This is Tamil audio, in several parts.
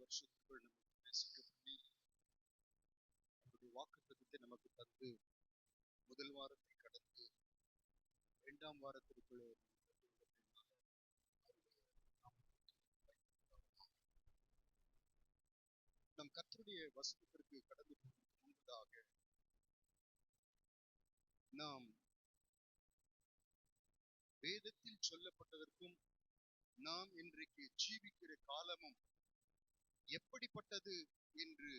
வருஷத்துக்குள் நமக்கு நேசிக்க பண்ணி அவருடைய வாக்குத்தத்தத்தை நமக்கு தந்து முதல் வாரத்தை கடந்து 2ஆம் வாரத்திற்குள்ளே நம் கர்த்தருடைய வசனத்திற்கு கடந்து போவதற்கு முன்பதாக நாம் வேதத்தில் சொல்லப்பட்டதற்கும் நாம் இன்றைக்கு ஜீவிக்கிற காலமும் எப்படிப்பட்டது என்று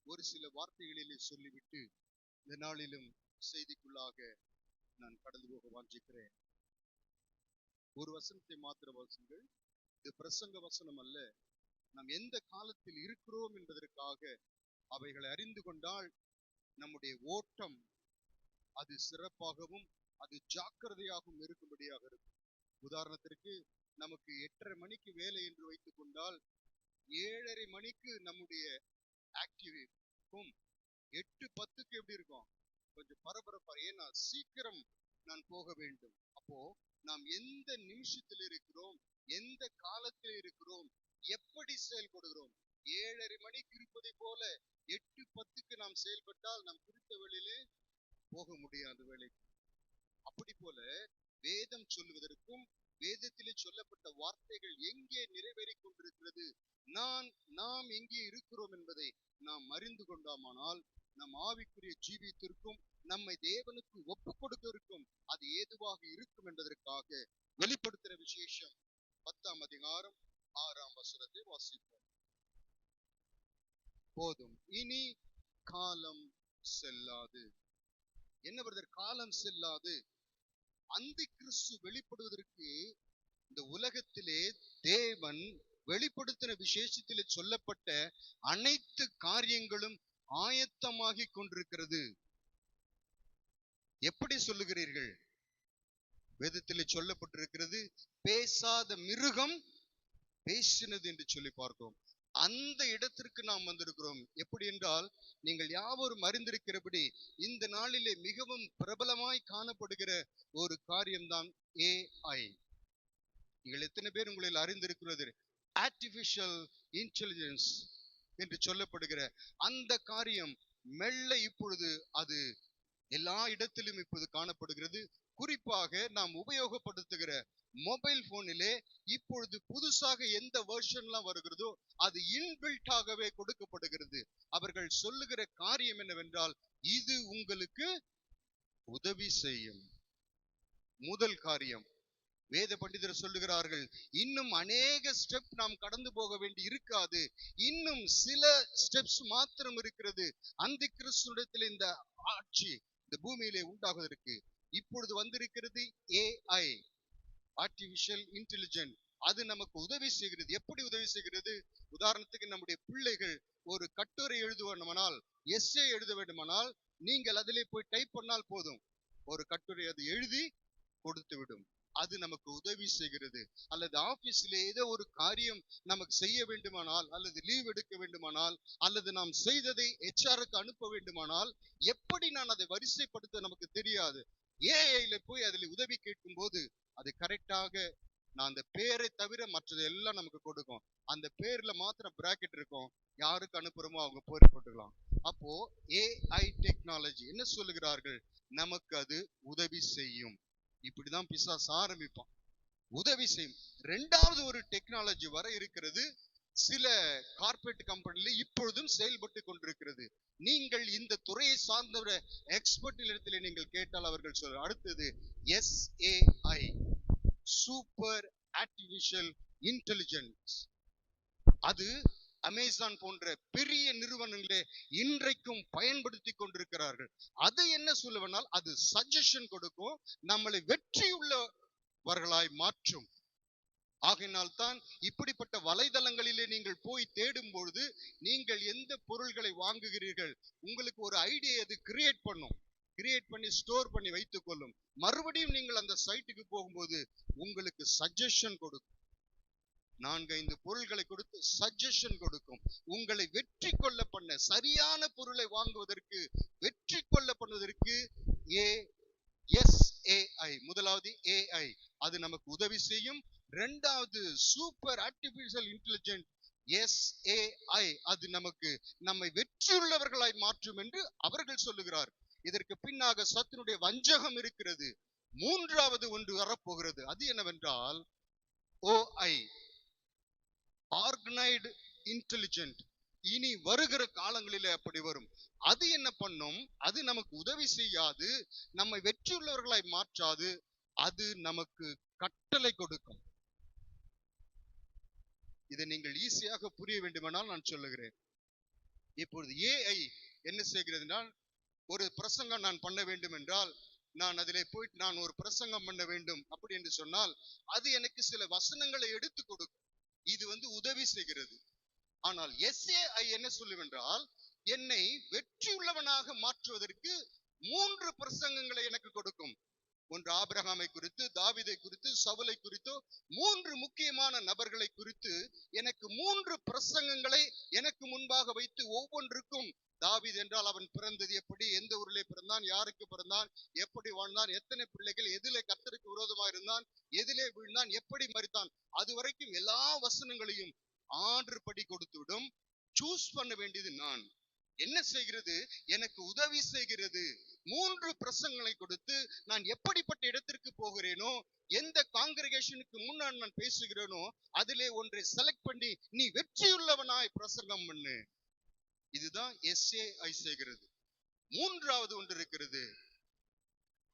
ஒரு சில வார்த்தைகளிலே சொல்லிவிட்டு இந்த நாளிலும் செய்திக்குள்ளாக நான் கடந்து போக வாஞ்சிக்கிறேன். ஒரு வசனத்தை மாத்திர வாசிங்கள். இது பிரசங்க வசனம் அல்ல. நாம் எந்த காலத்தில் இருக்கிறோம் என்பதற்காக அவைகளை அறிந்து கொண்டால் நம்முடைய ஓட்டம் அது சிறப்பாகவும் அது ஜாக்கிரதையாகவும் இருக்கும்படியாக இருக்கும். உதாரணத்திற்கு நமக்கு 8:30 மணிக்கு வேலை என்று வைத்துக் கொண்டால் 7:30 மணிக்கு நம்முடைய ஆக்டிவிட்டிக்கும் 8:10க்கு எப்படி இருக்கும்? கொஞ்சம் பரபரப்பா. ஏன்னா சீக்கிரம் நான் போக வேண்டும். அப்போ நாம் எந்த நிமிஷத்தில் இருக்கிறோம், எந்த காலத்தில் இருக்கிறோம், எப்படி செயல்படுகிறோம்? 7:30 மணிக்கு இருப்பதை போல 8:10க்கு நாம் செயல்பட்டால் நாம் குறித்த வேளையிலே போக முடியாது வேலைக்கு. அப்படி போல வேதம் சொல்லுவதற்கும் வேதத்திலே சொல்லப்பட்ட வார்த்தைகள் எங்கே நிறைவேறிக் கொண்டிருக்கிறது, நாம் எங்கே இருக்கிறோம் என்பதை நாம் அறிந்து கொண்டோமானால் நம் ஆவிக்குரிய ஜீவியத்திற்கும் நம்மை தேவனுக்கு ஒப்புக் கொடுப்பதற்கும் அது ஏதுவாக இருக்கும் என்பதற்காக வெளிப்படுத்துகிற விசேஷம் 10ஆம் அதிகாரம் 6ஆம் வசனத்தை வாசிப்போம். போதும், இனி காலம் செல்லாது. என்ன பிரதர் காலம் செல்லாது? அந்தி கிறிஸ்து வெளிப்படுவதற்கு இந்த உலகத்திலே தேவன் வெளிப்படுத்தின விசேஷத்திலே சொல்லப்பட்ட அனைத்து காரியங்களும் ஆயத்தமாகி கொண்டிருக்கிறது. எப்படி சொல்லுகிறீர்கள்? வேதத்திலே சொல்லப்பட்டிருக்கிறது, பேசாத மிருகம் பேசினது என்று சொல்லி பார்த்தோம். அந்த இடத்திற்கு நாம் வந்திருக்கிறோம். எப்படி என்றால், நீங்கள் யாவரும் அறிந்திருக்கிறபடி இந்த நாளிலே மிகவும் பிரபலமாய் காணப்படுகிற ஒரு காரியம்தான் AI. நீங்கள் எத்தனை பேர் உங்களில் அறிந்திருக்கிறது? ஆர்டிபிஷியல் இன்டெலிஜென்ஸ் என்று சொல்லப்படுகிற அந்த காரியம் மெல்ல இப்பொழுது அது எல்லா இடத்திலும் இப்பொழுது காணப்படுகிறது. குறிப்பாக நாம் உபயோகப்படுத்துகிற மொபைல் போனிலே இப்பொழுது புதுசாக எந்த வெர்ஷன்லாம் வருகிறதோ அது இன்பில்ட்டாகவே கொடுக்கப்படுகிறது. அவர்கள் சொல்லுகிற காரியம் என்னவென்றால், இது உங்களுக்கு உதவி செய்யும். முதல் காரியம் வேத பண்டிதர் சொல்லுகிறார்கள், இன்னும் அநேக ஸ்டெப் நாம் கடந்து போக வேண்டி இருக்காது, இன்னும் சில ஸ்டெப்ஸ் மாத்திரம் இருக்கிறது அந்தி கிறிஸ்துவிடத்தில் இந்த ஆட்சி இந்த பூமியிலே உண்டாகுவதற்கு. இப்பொழுது வந்திருக்கிறது AI, ஆர்டிபிஷியல் இன்டெலிஜென்ஸ். அது நமக்கு உதவி செய்கிறது. எப்படி உதவி செய்கிறது? உதாரணத்துக்கு நம்முடைய பிள்ளைகள் ஒரு கட்டுரை எழுத வேண்டுமானால், எஸ்ஸே எழுத வேண்டுமானால், நீங்கள் அதிலே போய் டைப் பண்ணால் போதும், ஒரு கட்டுரை அது எழுதி கொடுத்து விடும். அது நமக்கு உதவி செய்கிறது. அல்லது ஆபீஸிலே ஏதோ ஒரு காரியம் நமக்கு செய்ய வேண்டுமானால், அல்லது லீவ் எடுக்க வேண்டுமானால், அல்லது நாம் செய்ததை HR-க்கு அனுப்ப வேண்டுமானால், எப்படி நான் அதை வரிசைப்படுத்த நமக்கு தெரியாது. AI-ல போய் அதில் உதவி கேட்கும் போது அது கரெக்டாக நான் அந்த பேரை தவிர மற்றது எல்லாம் நமக்கு கொடுக்கும். அந்த பேர்ல மாத்திரம் பிராக்கெட் இருக்கும், யாருக்கு அனுப்புறோமோ அவங்க பேர் போட்டுக்கலாம். அப்போ AI டெக்னாலஜி என்ன சொல்லுகிறார்கள்? நமக்கு அது உதவி செய்யும். இப்படிதான் பிசாசு ஆரம்பிப்பான், உதவி செய்யும். 2வது ஒரு டெக்னாலஜி வர இருக்கிறது. சில கார்ப்பரேட் கம்பெனில இப்பொழுதும் செயல்பட்டு கொண்டிருக்கிறது. நீங்கள் இந்த துறையை சார்ந்த எக்ஸ்பர்ட் இடத்திலே நீங்கள் கேட்டால் அவர்கள் சொல்ற அடுத்தது SAI, சூப்பர் ஆர்டிபிஷியல் இன்டெலிஜென்ஸ். அது அமேசான் போன்ற பெரிய நிறுவனங்களே இன்றைக்கும் பயன்படுத்தி கொண்டிருக்கிறார்கள். அது என்ன சொல்லுவனால், அது சஜஷன் கொடுக்கும், நம்மளை வெற்றி உள்ளவர்களாய் மாற்றும். ஆகையினால் தான் இப்படிப்பட்ட வலைதளங்களிலே நீங்கள் போய் தேடும் பொழுது நீங்கள் எந்த பொருள்களை வாங்குகிறீர்கள், உங்களுக்கு ஒரு ஐடியா அது கிரியேட் பண்ணும். கிரியேட் பண்ணி ஸ்டோர் பண்ணி வைத்துக் கொள்ளும். மறுபடியும் நீங்கள் அந்த சைட்டுக்கு போகும்போது உங்களுக்கு சஜஷன் கொடுக்கும். 4-5 பொருள்களை கொடுத்து சஜஷன் கொடுக்கும். உங்களை வெற்றி கொள்ள பண்ண, சரியான பொருளை வாங்குவதற்கு, வெற்றி கொள்ள பண்ணுவதற்கு SAI. முதலாவது AI, அது நமக்கு உதவி செய்யும். 2வது சூப்பர் ஆர்டிபிஷியல் இன்டெலிஜென்ஸ், SAI, அது நமக்கு நம்மை வெற்றியுள்ளவர்களாய் மாற்றும் என்று அவர்கள் சொல்லுகிறார். இதற்கு பின்னாக சத்துருடைய வஞ்சகம் இருக்கிறது. மூன்றாவது ஒன்று வரப்போகிறது. அது என்னவென்றால் OI, ஆர்கனைஸ்டு இன்டெலிஜென்ட். இனி வருகிற காலங்களிலே அப்படி வரும். அது என்ன பண்ணும்? அது நமக்கு உதவி செய்யாது, நம்மை வெற்றியுள்ளவர்களாய் மாற்றாது, அது நமக்கு கட்டளை கொடுக்கும். இதை நீங்கள் ஈஸியாக புரிய வேண்டுமானால் நான் சொல்லுகிறேன். இப்பொழுது AI என்ன செய்கிறது? ஒரு பிரசங்கம் நான் பண்ண வேண்டும் என்றால், நான் அதிலே போயிட்டு நான் ஒரு பிரசங்கம் பண்ண வேண்டும் அப்படி என்று சொன்னால், அது எனக்கு சில வசனங்களை எடுத்து கொடுக்கும். இது உதவி செய்கிறது. ஆனால் SAI என்ன சொல்லும் என்றால், என்னை வெற்றியுள்ளவனாக மாற்றுவதற்கு 3 பிரசங்கங்களை எனக்கு கொடுக்கும். ஒன்று ஆபிரகாமை குறித்து, தாவீதை குறித்து, சவுலை குறித்து, 3 முக்கியமான நபர்களை குறித்து எனக்கு 3 பிரசங்கங்களை எனக்கு முன்பாக வைத்து, ஒவ்வொன்றுக்கும் தாவீது என்றால் அவன் பிறந்தது எப்படி, எந்த ஊரிலே பிறந்தான், யாருக்கு பிறந்தான், எப்படி வாழ்ந்தான், எத்தனை பிள்ளைகள், எதிலே கர்த்தருக்கு விரோதமாக இருந்தான், எதிலே வீழ்ந்தான், எப்படி மரித்தான், அது வரைக்கும் எல்லா வசனங்களையும் ஆர்டர் படி கொடுத்துவிடும். சூஸ் பண்ண வேண்டியது நான். என்ன செய்கிறது? எனக்கு உதவி செய்கிறது. 3 பிரசங்களை கொடுத்து நான் எப்படிப்பட்ட இடத்திற்கு போகிறேனோ, எந்த காங்கிரிகேஷனுக்கு முன்னாடி நான் பேசுகிறேனோ, அதிலே ஒன்றை செலக்ட் பண்ணி நீ வெற்றியுள்ளவனாய் பிரசங்கம் பண்ணு. இதுதான் SAI செய்கிறது. மூன்றாவது ஒன்று இருக்கிறது,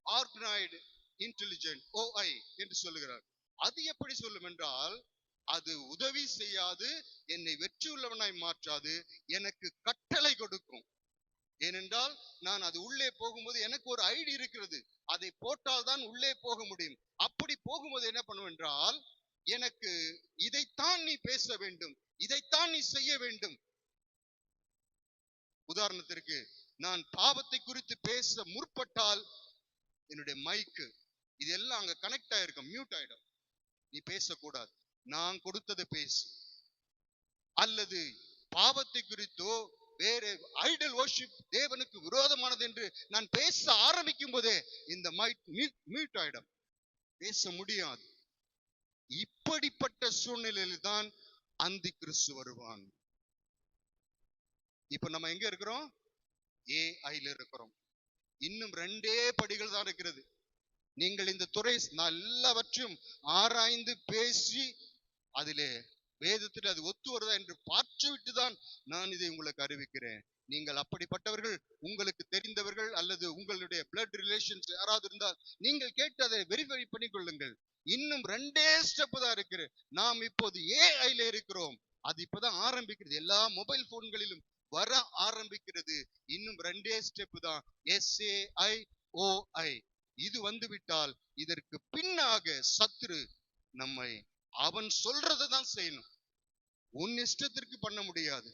ஆர்கனைஸ்டு இன்டெலிஜென்ட், OI என்று சொல்லுகிறார். அது எப்படி சொல்லும் என்றால், அது உதவி செய்யாது, என்னை வெற்றியுள்ளவனாய் மாற்றாது, எனக்கு கட்டளை கொடுக்கும். ஏனென்றால் நான் அது உள்ளே போகும்போது எனக்கு ஒரு ஐடி இருக்கிறது, அதை போட்டால் தான் உள்ளே போக முடியும். அப்படி போகும்போது என்ன பண்ணும் என்றால், எனக்கு இதைத்தான் நீ பேச வேண்டும், இதைத்தான் நீ செய்ய வேண்டும். உதாரணத்திற்கு, நான் பாவத்தை குறித்து பேச முற்பட்டால் என்னுடைய மைக்கு இதெல்லாம் அங்க கனெக்ட் ஆயிருக்கும், மியூட் ஆயிடும். நீ பேசக்கூடாது, நான் கொடுத்ததை பேசு. அல்லது பாவத்தை குறித்தோ வேற ஐடல் வர்ஷிப், தேவனுக்கு விரோதமானது என்று நான் பேச ஆரம்பிக்கும் போதே இந்த மைக் மியூட் ஆயிடும், பேச முடியாது. இப்படிப்பட்ட சூழ்நிலையில் தான் அந்தி கிறிஸ்து வருவான். இப்ப நம்ம எங்க இருக்கிறோம்? AI-ல இருக்கிறோம். இன்னும் 2 படிகள் தான் இருக்கிறது. நீங்கள் இந்த துறை எல்லாவற்றையும் ஆராய்ந்து பேசி அதிலே வேதத்தில் அது ஒத்து வருதா என்று பார்த்துவிட்டு தான் நான் இதை உங்களுக்கு அறிவிக்கிறேன். நீங்கள் அப்படிப்பட்டவர்கள், உங்களுக்கு தெரிந்தவர்கள் அல்லது உங்களுடைய பிளட் ரிலேஷன்ஸ் யாராவது இருந்தால் நீங்கள் கேட்டு அதை வெரிஃபை பண்ணி கொள்ளுங்கள். இன்னும் 2 ஸ்டெப் தான் இருக்கு. நாம் இப்போது AI-ல இருக்கிறோம். அது இப்பதான் ஆரம்பிக்கிறது, எல்லா மொபைல் போன்களிலும் வர ஆரம்பிக்கிறது. இன்னும் 2 ஸ்டெப் தான், SAI OI. இது வந்துவிட்டால் இதற்கு பின்னாக சத்துரு நம்மை அவன் சொல்றதை தான் செய்யணும். உன் இஷ்டத்திற்கு பண்ண முடியாது.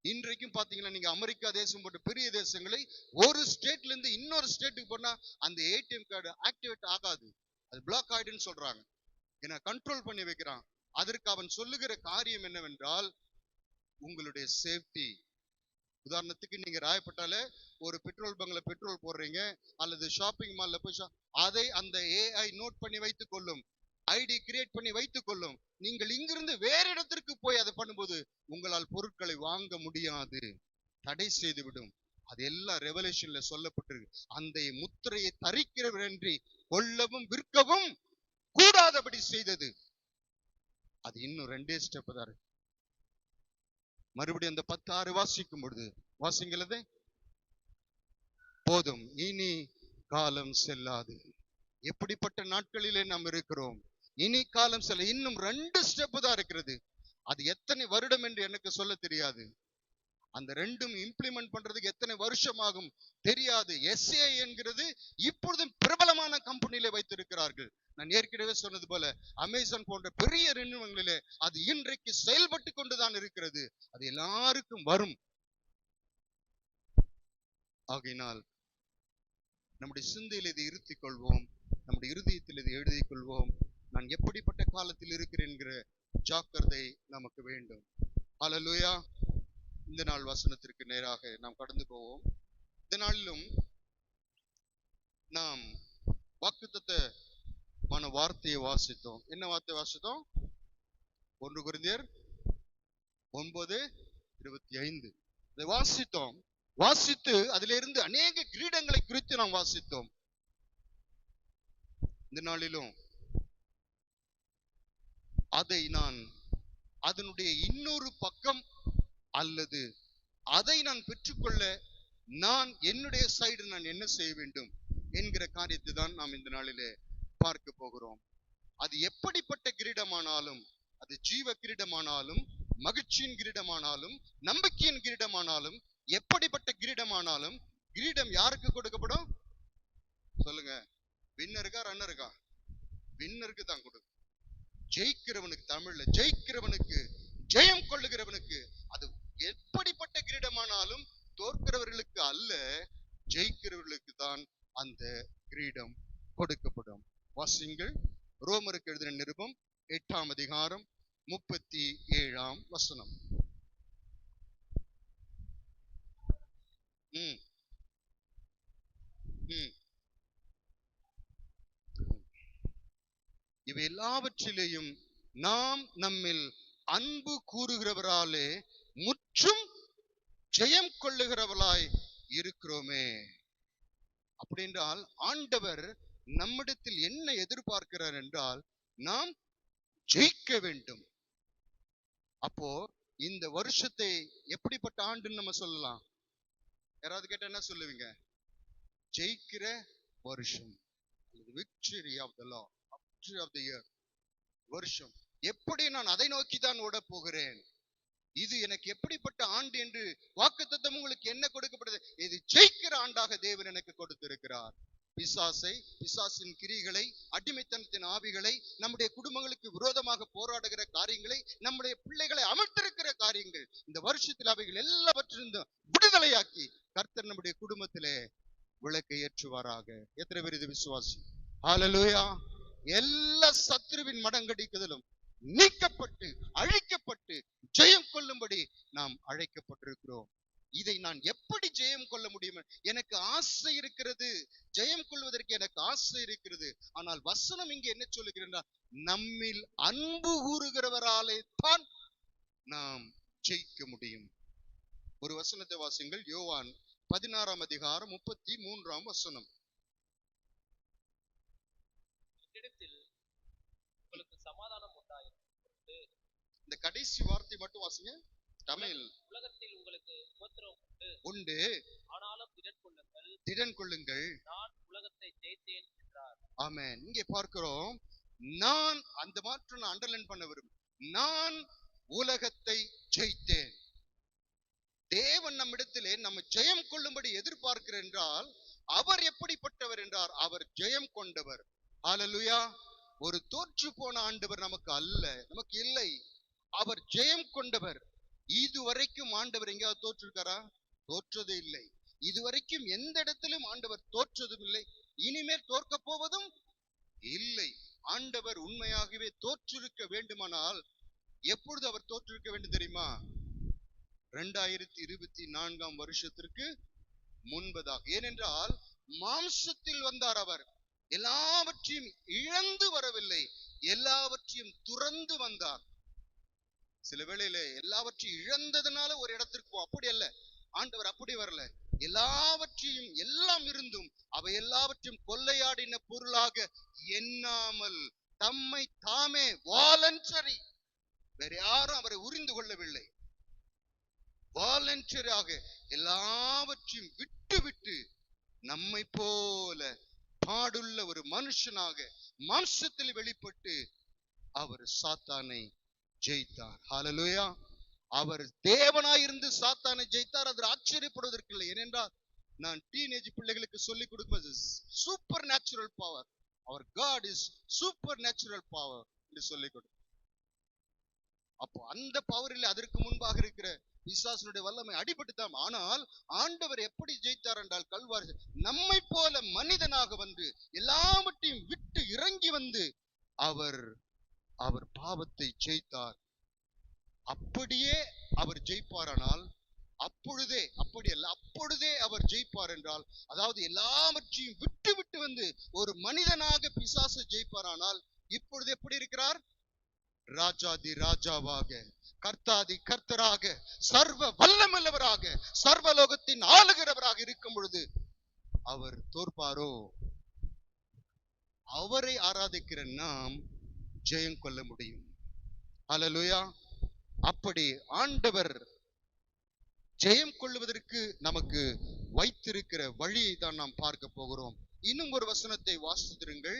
இன்றைக்கும் பாத்தீங்கன்னா, நீங்க அமெரிக்கா தேசம் போன்ற பெரிய தேசங்களை ஒரு ஸ்டேட்ல இருந்து இன்னொரு ஸ்டேட்டுக்கு போனா அந்த ATM கார்டு ஆக்டிவேட் ஆகாது, அது பிளாக் ஆயிடுன்னு சொல்றாங்க. ஏன்னா கண்ட்ரோல் பண்ணி வைக்கிறான். அதற்கு அவன் சொல்லுகிற காரியம் என்னவென்றால், உங்களுடைய சேஃப்டி. உதாரணத்துக்கு, நீங்க ராயப்பட்டால ஒரு பெட்ரோல் பங்க்ல பெட்ரோல் போடுறீங்க, அல்லது ஷாப்பிங் மால்ல போய் அதை அந்த AI நோட் பண்ணி வைத்துக் கொள்ளும், ஐடி கிரியேட் பண்ணி வைத்துக் கொள்ளும். நீங்கள் இங்கிருந்து வேற இடத்திற்கு போய் அதை பண்ணும்போது உங்களால் பொருட்களை வாங்க முடியாது, தடை செய்துவிடும். அது எல்லாம் ரெவலேஷன்ல சொல்லப்பட்டிருக்கு. அந்த முத்திரையை தரிக்கிறவன்றி கொல்லவும் விற்கவும் கூடாதபடி செய்தது. அது இன்னும் 2 ஸ்டெப் தான். மறுபடியும் அந்த 10:6 வாசிக்கும் பொழுது, வாசிங்களது போதும், இனி காலம் செல்லாது. எப்படிப்பட்ட நாட்களிலே நாம் இருக்கிறோம்? இனி காலம் செல்ல இன்னும் 2 ஸ்டெப் தான் இருக்கிறது. அது எத்தனை வருடம் என்று எனக்கு சொல்ல தெரியாது. அந்த 2ம் இம்ப்ளிமெண்ட் பண்றதுக்கு எத்தனை வருஷம் ஆகும் தெரியாது. SAI என்கிறது இப்பொழுதும் பிரபலமான கம்பெனியிலே வைத்திருக்கிறார்கள். நான் ஏற்கனவே சொன்னது போல அமேசான் போன்ற பெரிய நிறுவனங்களிலே அது இன்றைக்கு செயல்பட்டு கொண்டுதான் இருக்கிறது. அது எல்லாருக்கும் வரும். ஆகையினால் நம்முடைய சிந்தையில் இதை இருத்திக் கொள்வோம், நம்முடைய இருதயத்தில் இதை எழுதிக் கொள்வோம். நான் எப்படிப்பட்ட காலத்தில் இருக்கிறேன் என்கிற ஜாக்கிரதை நமக்கு வேண்டும். ஹல்லேலூயா. இந்த நாள் வசனத்திற்கு நேராக நாம் கடந்து போவோம். இந்த நாளிலும் நாம் வாக்குத்தத்தமான வார்த்தையை வாசித்தோம். என்ன வார்த்தை வாசித்தோம்? 1 கொரிந்தியர் 9:25 இதை வாசித்தோம். வாசித்து அதிலிருந்து அநேக கிரீடங்களை குறித்து நாம் வாசித்தோம். இந்த நாளிலும் அதை நான் அதனுடைய இன்னொரு பக்கம் அல்லது அதை நான் பெற்றுக்கொள்ள நான் என்னுடைய சைடு நான் என்ன செய்ய வேண்டும் என்கிற காரியத்தை தான் நாம் இந்த நாளிலே பார்க்க போகிறோம். அது எப்படிப்பட்ட கிரீடமானாலும், அது ஜீவ கிரீடமானாலும், மகிழ்ச்சியின் கிரீடமானாலும், நம்பிக்கையின் கிரீடமானாலும், எப்படிப்பட்ட கிரீடமானாலும், கிரீடம் யாருக்கு கொடுக்கப்படும் சொல்லுங்க? வின்னருக்கா ரன்னருக்கா? வின்னருக்கு தான் கொடுக்கும். ஜெயிக்கிறவனுக்கு, தமிழ்ல ஜெயிக்கிறவனுக்கு, ஜெயம் கொள்ளுகிறவனுக்கு. அது எப்படிப்பட்ட கிரீடமானாலும் தோற்கிறவர்களுக்கு அல்ல, ஜெயிக்கிறவர்களுக்கு தான் அந்த கிரீடம் கொடுக்கப்படும். வாசிங்கள் ரோமருக்கு எழுதின நிருபம் 8ஆம் அதிகாரம் 37ஆம் வசனம். இவை எல்லாவற்றிலேயும் நாம் நம்மில் அன்பு கூறுகிறவராலே முற்றும் ஜெயம் கொள்ளுகிறவர்களாய் இருக்கிறோமே. அப்படி என்றால் ஆண்டவர் நம்மிடத்தில் என்ன எதிர்பார்க்கிறார் என்றால் நாம் ஜெயிக்க வேண்டும். அப்போ இந்த வருஷத்தை எப்படிப்பட்ட ஆண்டுன்னு நம்ம சொல்லலாம்? யாராவது கேட்டா என்ன சொல்லுவீங்க? ஜெயிக்கிற வருஷம், victory of the lord, victory of the year வருஷம். எப்படி நான் அதை நோக்கி தான் ஓட போகிறேன். இது எனக்கு எப்படிப்பட்ட ஆண்டு என்று வாக்குத்தத்தம் உங்களுக்கு என்ன கொடுக்கப்படுது? இது ஜெயிக்கிற ஆண்டாக தேவன் எனக்கு கொடுத்திருக்கிறார். பிசாசை, பிசாசின் கிரிகளை, அடிமைத்தனத்தின் ஆவிகளை, நம்முடைய குடும்பங்களுக்கு விரோதமாக போராடுகிற காரியங்களை, நம்முடைய பிள்ளைகளை அமர்த்திருக்கிற காரியங்கள், இந்த வருஷத்தில் அவைகள் எல்லாவற்றிலிருந்தும் விடுதலையாக்கி கர்த்தர் நம்முடைய குடும்பத்திலே விளக்கை ஏற்றுவாராக. எத்தனை பேர் இது விசுவாசி? ஹல்லேலூயா. எல்லா சத்துருவின் மடங்கடிக்குதலும் நீக்கப்பட்டு அழிக்கப்பட்டு ஜெயம் கொள்ளும்படி நாம் அழைக்கப்பட்டிருக்கிறோம். இதை நான் எப்படி ஜெயம் கொள்ள முடியும்? எனக்கு ஆசை இருக்கிறது, ஜெயம் கொள்வதற்கு எனக்கு ஆசை இருக்கிறது. ஆனால் வசனம் இங்கே என்ன சொல்லுகிறதா? நம்மில் அன்பு கூறுகிறவராலே தான் நாம் ஜெயிக்க முடியும். ஒரு வசனத்தை வாசிங்கள். யோவான் 16ஆம் அதிகாரம் 33ஆம் வசனம். உங்களுக்கு சமாதானம் உண்டாயிற்று. இந்த கடைசி வார்த்தை மட்டும் வாசிங்க. தமிழ். உலகத்தில் உங்களுக்கு உபத்திரவம் உண்டு, ஆனாலும் திடன் கொள்ளுங்கள், நான் உலகத்தை ஜெயித்தேன் என்றார். ஆமென். இங்கே பார்க்கிறோம், நான் அந்த மாற்றம் நான் அண்டர்லைன் பண்ண விரும்புகிறேன். நான் உலகத்தை ஜெயித்தேன். தேவன் நம்மிடத்திலே நம்ம ஜெயம் கொள்ளும்படி எதிர்பார்க்கிறார் என்றால் அவர் எப்படிப்பட்டவர் என்றார்? அவர் ஜெயம் கொண்டவர். ஹல்லேலூயா. ஒரு தோற்று போன ஆண்டவர் நமக்கு அல்ல, நமக்கு இல்லை. அவர் ஜெயம் கொண்டவர். இதுவரைக்கும் ஆண்டவர் எங்கேயாவது தோற்றிருக்காரா? தோற்றதே இல்லை. இதுவரைக்கும் எந்த இடத்திலும் ஆண்டவர் தோற்றதும் இல்லை, இனிமேல் தோற்க போவதும் இல்லை. ஆண்டவர் உண்மையாகவே தோற்றிருக்க வேண்டுமானால் எப்பொழுது அவர் தோற்றிருக்க வேண்டும் தெரியுமா? 2024ஆம் வருஷத்திற்கு முன்பதாக. ஏனென்றால் மாம்சத்தில் வந்தார் அவர். எல்லாவற்றையும் இழந்து வரவில்லை, எல்லாவற்றையும் துறந்து வந்தார். சில வேளையில எல்லாவற்றையும் இழந்ததுனால ஒரு இடத்திற்கு, அப்படி அல்ல, ஆண்டவர் அப்படி வரல. எல்லாவற்றையும், எல்லாம் இருந்தும் அவை எல்லாவற்றையும் கொள்ளையாடின பொருளாக எண்ணாமல் தம்மை தாமே வாலண்டரி, வேற யாரும் அவரை உரிந்து கொள்ளவில்லை, வாலண்டரியாக எல்லாவற்றையும் விட்டு விட்டு நம்மை போல பாடுள்ள ஒரு மனுஷனாக மாம்சத்தில் வெளிப்பட்டு அவர் சாத்தானை ஜெயித்தார். ஹல்லேலூயா. அவர் தேவனாயிருந்து சாத்தானை ஜெயித்தார். அதில் ஆச்சரியப்படுவதற்கு இல்லை. ஏனென்றால் நான் டீனேஜ் பிள்ளைகளுக்கு சொல்லிக் கொடுப்பது சூப்பர் நேச்சுரல் பவர். அவர் god is supernatural power என்று சொல்லிக் கொடு. அப்போ அந்த பவரில் அதற்கு முன்பாக இருக்கிற பிசாசனுடைய வல்லமை அடிபட்டு தான். ஆனால் ஆண்டவர் எப்படி ஜெயித்தார் என்றால் கல்வாரி நம்மை போல மனிதனாக வந்து எல்லாவற்றையும் விட்டு இறங்கி வந்து அவர் பாவத்தை ஜெயித்தார். அப்படியே அவர் ஜெயிப்பாரானால், அப்பொழுதே, அப்படி அல்ல, அப்பொழுதே அவர் ஜெயிப்பார் என்றால், அதாவது எல்லாவற்றையும் விட்டு விட்டு வந்து ஒரு மனிதனாக பிசாசு ஜெயிப்பாரானால், இப்பொழுது எப்படி இருக்கிறார்? ராஜாதி ராஜாவாக, கர்த்தாதி கர்த்தராக, சர்வ வல்லமுள்ளவராக, சர்வலோகத்தின் ஆளுகிறவராக இருக்கும் பொழுது அவர் தோற்பாரோ? அவரை ஆராதிக்கிற நாம் ஜெயம் கொள்ள முடியும். ஹல்லேலூயா. அப்படி ஆண்டவர் ஜெயம் கொள்வதற்கு நமக்கு வைத்திருக்கிற வழியை தான் நாம் பார்க்க போகிறோம். இன்னும் ஒரு வசனத்தை வாசித்திருங்கள்.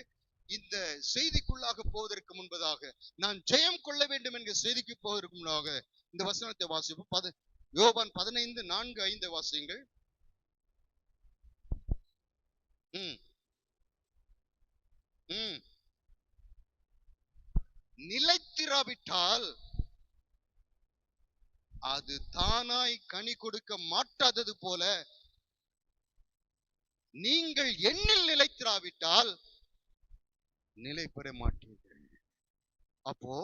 இந்த செய்திக்குள்ளாக போவதற்கு முன்பதாக, நான் ஜெயம் கொள்ள வேண்டும் என்கிற செய்திக்கு போவதற்கு முன்பாக இந்த வசனத்தை வாசிப்போம். யோவான் 15:4-5 வாசியுங்கள். நிலைத்திராவிட்டால் அது தானாய் கனி கொடுக்க மாட்டாதது போல, நீங்கள் என்னில் நிலைத்திராவிட்டால் நிலை பெற மாட்டீர்கள். அப்போ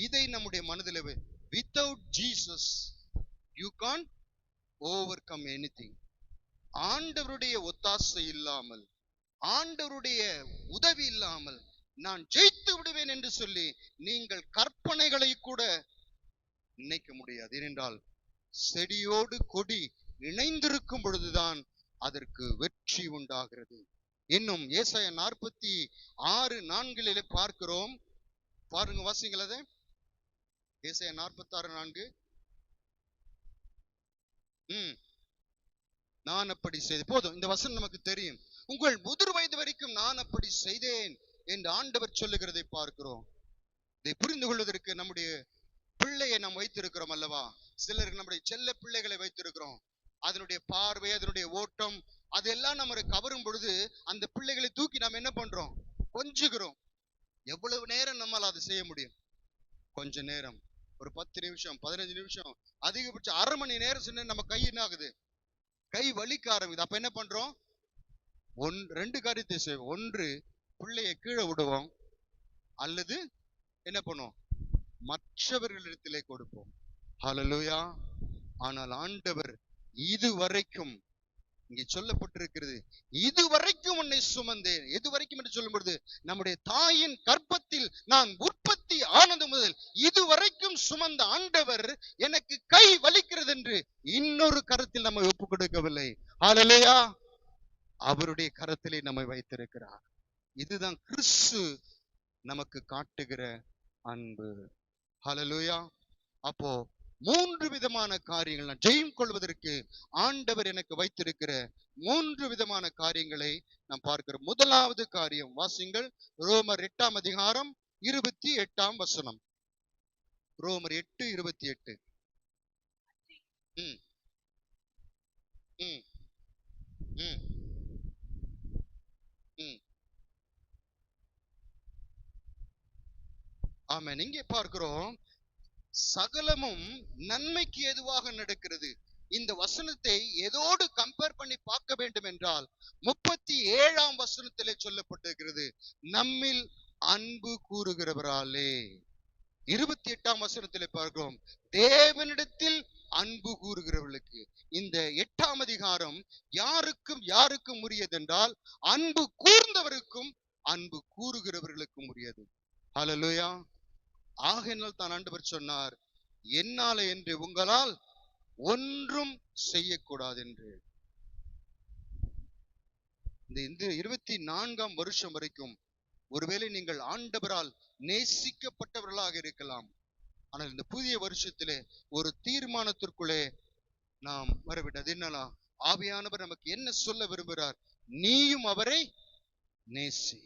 இதை நம்முடைய மனதில், without Jesus you can overcome anything. ஆண்டவருடைய ஒத்தாசை இல்லாமல், ஆண்டவருடைய உதவி இல்லாமல் நான் ஜெயித்து விடுவேன் என்று சொல்லி நீங்கள் கற்பனைகளை கூட நினைக்க முடியாது. ஏனென்றால் செடியோடு கொடி இணைந்திருக்கும் பொழுதுதான் அதற்கு வெற்றி உண்டாகிறது. இன்னும் ஏசாயா 46:4 பார்க்கிறோம். பாருங்க, வாசிங்கள் அதை. ஏசாயா 46:4. நான் அப்படி செய்து, போதும் இந்த வசனம் நமக்கு தெரியும். உங்கள் முதிர் வயது வரைக்கும் நான் அப்படி செய்தேன் என்று ஆண்டவர் சொல்லுகிறதை பார்க்கிறோம். இதை புரிந்து கொள்வதற்கு நம்முடைய பிள்ளையை நாம் வைத்திருக்கிறோம் அல்லவா? சிலருக்கு நம்முடைய செல்ல பிள்ளைகளை வைத்திருக்கிறோம். அதனுடைய பார்வை, அதனுடைய ஓட்டம், அதெல்லாம் நம்ம கவரும் பொழுது அந்த பிள்ளைகளை தூக்கி நாம் என்ன பண்றோம்? கொஞ்சுகிறோம். எவ்வளவு நேரம் நம்மால் அதை செய்ய முடியும்? கொஞ்ச நேரம், ஒரு 10 நிமிஷம், 15 நிமிஷம், அதிகபட்சம் அரை மணி நேரம் சொன்ன நம்ம கை என்ன ஆகுது? கை வலிக்க ஆரம்பிக்குது. அப்ப என்ன பண்றோம்? ரெண்டு காரியத்தை செய்வோம். ஒன்று, பிள்ளையை கீழே விடுவோம், அல்லது என்ன பண்ணுவோம்? மற்றவர்களிடத்திலே கொடுப்போம். ஹல்லேலூயா. ஆனால் ஆண்டவர் இதுவரைக்கும், இங்கே சொல்லப்பட்டிருக்கிறது, இதுவரைக்கும் உன்னை சுமந்தேன். எதுவரைக்கும் என்று சொல்லும் பொழுது, நம்முடைய தாயின் கர்ப்பத்தில் நான் உற்பத்தி ஆனது முதல் இதுவரைக்கும் சுமந்த ஆண்டவர் எனக்கு கை வலிக்கிறது என்று இன்னொரு கரத்தில் நம்மை ஒப்பு கொடுக்கவில்லை. ஹல்லேலூயா. அவருடைய கரத்திலே நம்மை வைத்திருக்கிறார். இதுதான் கிறிஸ்து நமக்கு காட்டுகிற அன்பு. ஹல்லேலூயா. அப்போ 3 விதமான காரியங்கள் நான் ஜெயம் கொள்வதற்கு ஆண்டவர் எனக்கு வைத்திருக்கிற 3 விதமான காரியங்களை நாம் பார்க்கிறோம். முதலாவது காரியம் வாசிங்கள், ரோமர் 8:28. ரோமர் 8:28. ஆமென். இங்கே பார்க்கிறோம், சகலமும் நன்மைக்கு ஏதுவாக நடக்கிறது. இந்த வசனத்தை எதோடு கம்பேர் பண்ணி பார்க்க வேண்டும் என்றால் 37ஆம் வசனத்திலே சொல்லப்பட்டிருக்கிறது, நம்மில் அன்பு கூறுகிறவராலே. 28ஆம் வசனத்திலே பார்க்கிறோம், தேவனிடத்தில் அன்பு கூறுகிறவர்களுக்கு. இந்த 8ஆம் அதிகாரம் யாருக்கும் உரியதென்றால், அன்பு கூர்ந்தவருக்கும் அன்பு கூறுகிறவர்களுக்கும் உரியது. ஹல்லேலூயா. ஆகையினால் தான் ஆண்டவர் சொன்னார், என்னால என்று உங்களால் ஒன்றும் செய்யக்கூடாது என்று. இந்த 24ஆம் வருஷம் வரைக்கும் ஒருவேளை நீங்கள் ஆண்டவரால் நேசிக்கப்பட்டவர்களாக இருக்கலாம். ஆனால் இந்த புதிய வருஷத்திலே ஒரு தீர்மானத்திற்குள்ளே நாம் வரவிட்டது. என்னன்னா, ஆவியானவர் நமக்கு என்ன சொல்ல விரும்புகிறார்? நீயும் அவரை நேசி.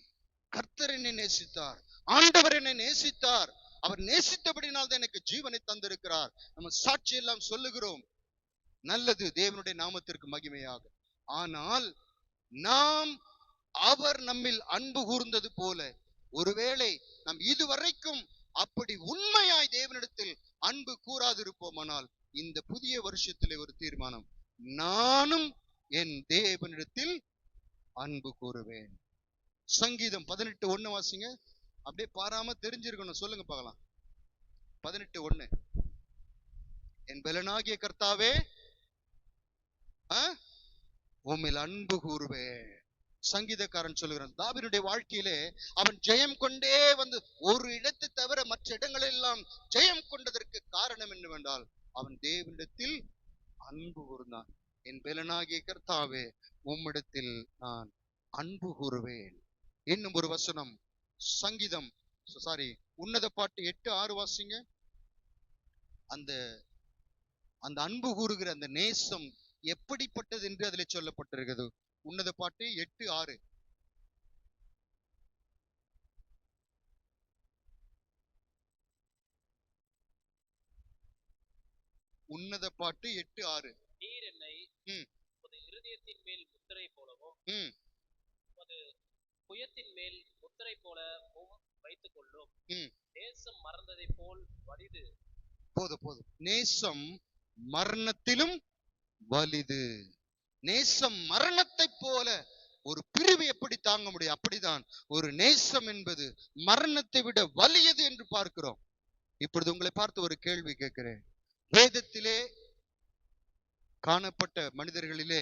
கர்த்தர் என்னை நேசித்தார், ஆண்டவர் என்னை நேசித்தார், அவர் நேசித்தபடினால் தான் எனக்கு ஜீவனை தந்திருக்கிறார். நம்ம சாட்சி எல்லாம் சொல்லுகிறோம். நல்லது, தேவனுடைய நாமத்திற்கு மகிமையாக. ஆனால் நாம் அவர் நம்மில் அன்பு கூர்ந்தது போல, ஒருவேளை நாம் இதுவரைக்கும் அப்படி உண்மையாய் தேவனிடத்தில் அன்பு கூறாதிருப்போமானால், இந்த புதிய வருஷத்திலே ஒரு தீர்மானம், நானும் என் தேவனிடத்தில் அன்பு கூறுவேன். சங்கீதம் 18:1 வாசிங்க. அப்படியே பாராம தெரிஞ்சிருக்கணும். சொல்லுங்க பார்க்கலாம். 18:1. என் பலனாகிய கர்த்தாவே, உம்மில் அன்பு கூறுவேன். சங்கீதக்காரன் சொல்லுகிறான், தாவீதுடைய வாழ்க்கையிலே அவன் ஜெயம் கொண்டே வந்து ஒரு இடத்தை தவிர மற்ற இடங்களெல்லாம் ஜெயம் கொண்டதற்கு காரணம் என்னவென்றால் அவன் தேவனிடத்தில் அன்பு கூர்ந்தான். என் பெலனாகிய கர்த்தாவே, உம்மிடத்தில் நான் அன்பு கூறுவேன். இன்னும் ஒரு வசனம், சங்கீதம் உன்னத பாட்டு 8:6 வாசிங்க. அந்த அந்த அன்பு கூறுகிற அந்த நேசம் எப்படிப்பட்டது என்று அதில் சொல்லப்பட்டிருக்கிறது. உன்னத பாட்டு 8:6. உன்னத பாட்டு 8:6. நீர் என்னை உமது இருதயத்தின் மேல் முத்திரை போலவும் உமது புயத்தின் மேல் முத்திரை போலவும் வைத்துக் கொள்ளும். நேசம் மறந்ததை போல் வலிது. போதும். நேசம் மரணத்திலும் வலிது. நேசம் மரணத்தை போல ஒரு பிரிவு எப்படி தாங்க முடியும்? அப்படிதான் ஒரு நேசம் என்பது மரணத்தை விட வலியது என்று பார்க்கிறோம். இப்பொழுது உங்களை பார்த்து ஒரு கேள்வி கேட்கிறேன். வேதத்திலே காணப்பட்ட மனிதர்களிலே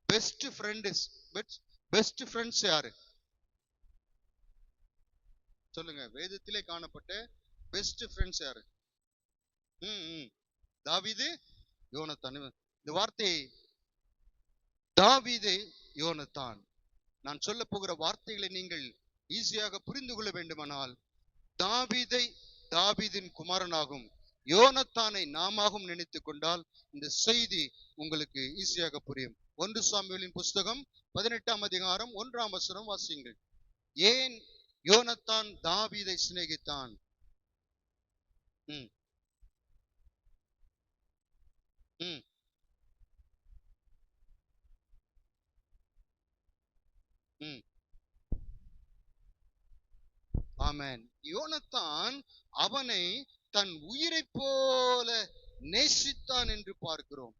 பெஸ்ட் ஃப்ரெண்ட்ஸ் யாரு சொல்லுங்க? வேதத்திலே காணப்பட்ட பெஸ்ட் ஃப்ரெண்ட்ஸ் யாரு? தாவீது, யோனத்தான். இந்த வார்த்தை தாவீது, யோனத்தான். நான் சொல்ல போகிற வார்த்தைகளை நீங்கள் ஈஸியாக புரிந்து கொள்ள வேண்டுமானால், தாவீதின் குமாரனாகும் யோனத்தானை நாமாகும் நினைத்துக் கொண்டால் இந்த செய்தி உங்களுக்கு ஈஸியாக புரியும். 1 சாமுவேலின் புஸ்தகம் 18ஆம் அதிகாரம் 1ஆம் வசனம் வாசியுங்கள். ஏன் யோனத்தான் தாவீதை சிநேகித்தான்? ஆமென். யோனத்தான் அவனை தன் உயிரை போல நேசித்தான் என்று பார்க்கிறோம்.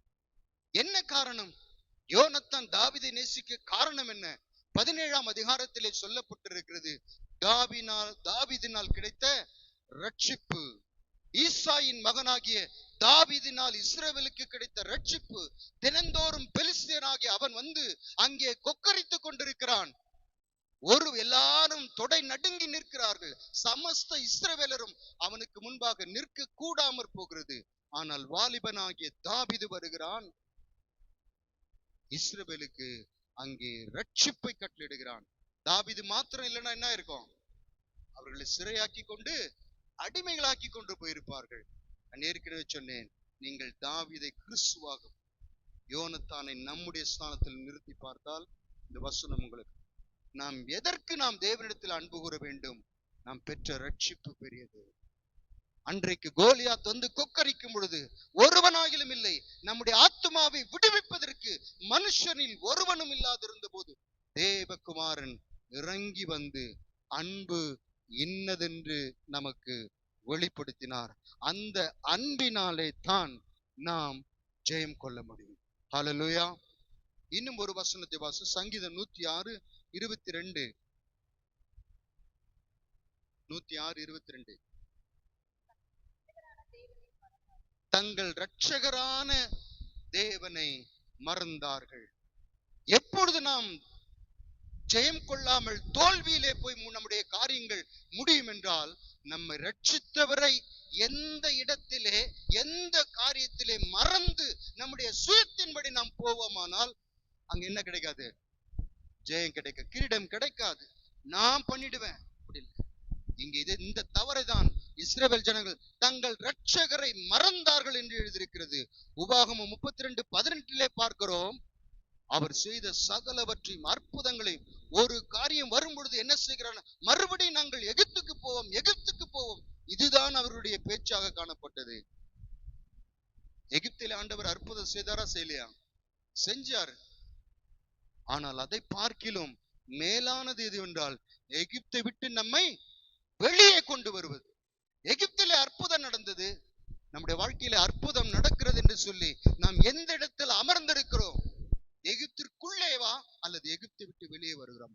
என்ன காரணம்? யோனத்தான் தாவீதை நேசிக்க காரணம் என்ன? 17ஆம் அதிகாரத்திலே சொல்லப்பட்டிருக்கிறது. தாவீதினால் கிடைத்த ரட்சிப்பு, ஈசாயின் மகனாகிய தாவீதினால் இஸ்ரவேலுக்கு கிடைத்த ரட்சிப்பு. தினந்தோறும் பெலிஸ்தியனாகிய அவன் வந்து அங்கே கொக்கரித்துக் கொண்டிருக்கிறான். எல்லாரும் தொடை நடுங்கி நிற்கிறார்கள். சமஸ்த இஸ்ரவேலரும் அவனுக்கு முன்பாக நிற்க கூடாமற் போகிறது. ஆனால் வாலிபனாகிய தாவீது வருகிறான், இஸ்ரவேலுக்கு அங்கே ரட்சிப்பை கட்டளிடுகிறான். தாவீது மாத்திரம் இல்லைன்னா என்ன இருக்கும்? அவர்களை சிறையாக்கி கொண்டு அடிமைகளாக்கி கொண்டு போயிருப்பார்கள். நான் ஏற்கனவே சொன்னேன், நீங்கள் தாவீதை கிறிஸ்துவாக, யோனத்தானை நம்முடைய ஸ்தானத்தில் நிறுத்தி பார்த்தால் இந்த வசனம் உங்களுக்கு, எதற்கு நாம் தேவனிடத்தில் அன்பு கூற வேண்டும்? நாம் பெற்ற ரட்சிப்பு பெரியது. அன்றைக்கு கோலியாத் வந்து கொக்கரிக்கும் பொழுது ஒருவனாகிலும் இல்லை, நம்முடைய ஆத்துமாவை விடுவிப்பதற்கு மனுஷனில் ஒருவனும் இல்லாதிருந்த போது தேவகுமாரன் இறங்கி வந்து அன்பு இன்னதென்று நமக்கு வெளிப்படுத்தினார். அந்த அன்பினாலே தான் நாம் ஜெயம் கொள்ள முடியும். ஹல்லேலூயா. இன்னும் ஒரு வசனத்தை வாசி. சங்கீதம் 106:22. 106:22. தங்கள் இரட்சகரான தேவனை மறந்தார்கள். எப்பொழுது நாம் ஜெயம் கொள்ளாமல் தோல்வியிலே போய் நம்முடைய காரியங்கள் முடியும் என்றால், நம்மை ரட்சித்தவரை எந்த இடத்திலே எந்த காரியத்திலே மறந்து நம்முடைய சுயத்தின்படி நாம் போவோமானால் அங்க என்ன கிடைக்காது? ஜெயம் கிடைக்க, கிரீடம் கிடைக்காது. நான் பண்ணிடுவேன் அப்படி இல்லை. இங்க இந்த தவறை தான் இஸ்ரவேல் ஜனங்கள் தங்கள் இரட்சகரை மறந்தார்கள் என்று எழுதியிருக்கிறது. உபாகமம் 32:18 பார்க்கிறோம். அவர் செய்த சகலவற்றையும் அற்புதங்களையும், ஒரு காரியம் வரும் பொழுது என்ன செய்கிறார்? மறுபடியும் நாங்கள் எகிப்துக்கு போவோம். இதுதான் அவருடைய பேச்சாக காணப்பட்டது. எகிப்திலே ஆண்டவர் அற்புதம் செய்தாரா? செய்யலையா? செஞ்சார். ஆனால் அதை பார்க்கிலும் மேலானது எது என்றால், எகிப்தை விட்டு நம்மை வெளியே கொண்டு வருவது. எகிப்திலே அற்புதம் நடந்தது, நம்முடைய வாழ்க்கையில அற்புதம் நடக்கிறது என்று சொல்லி நாம் எந்த இடத்தில் அமர்ந்திருக்கிறோம்? எகிப்திற்குள்ளேவா அல்லது எகிப்தை விட்டு வெளியே வருகிறோம்?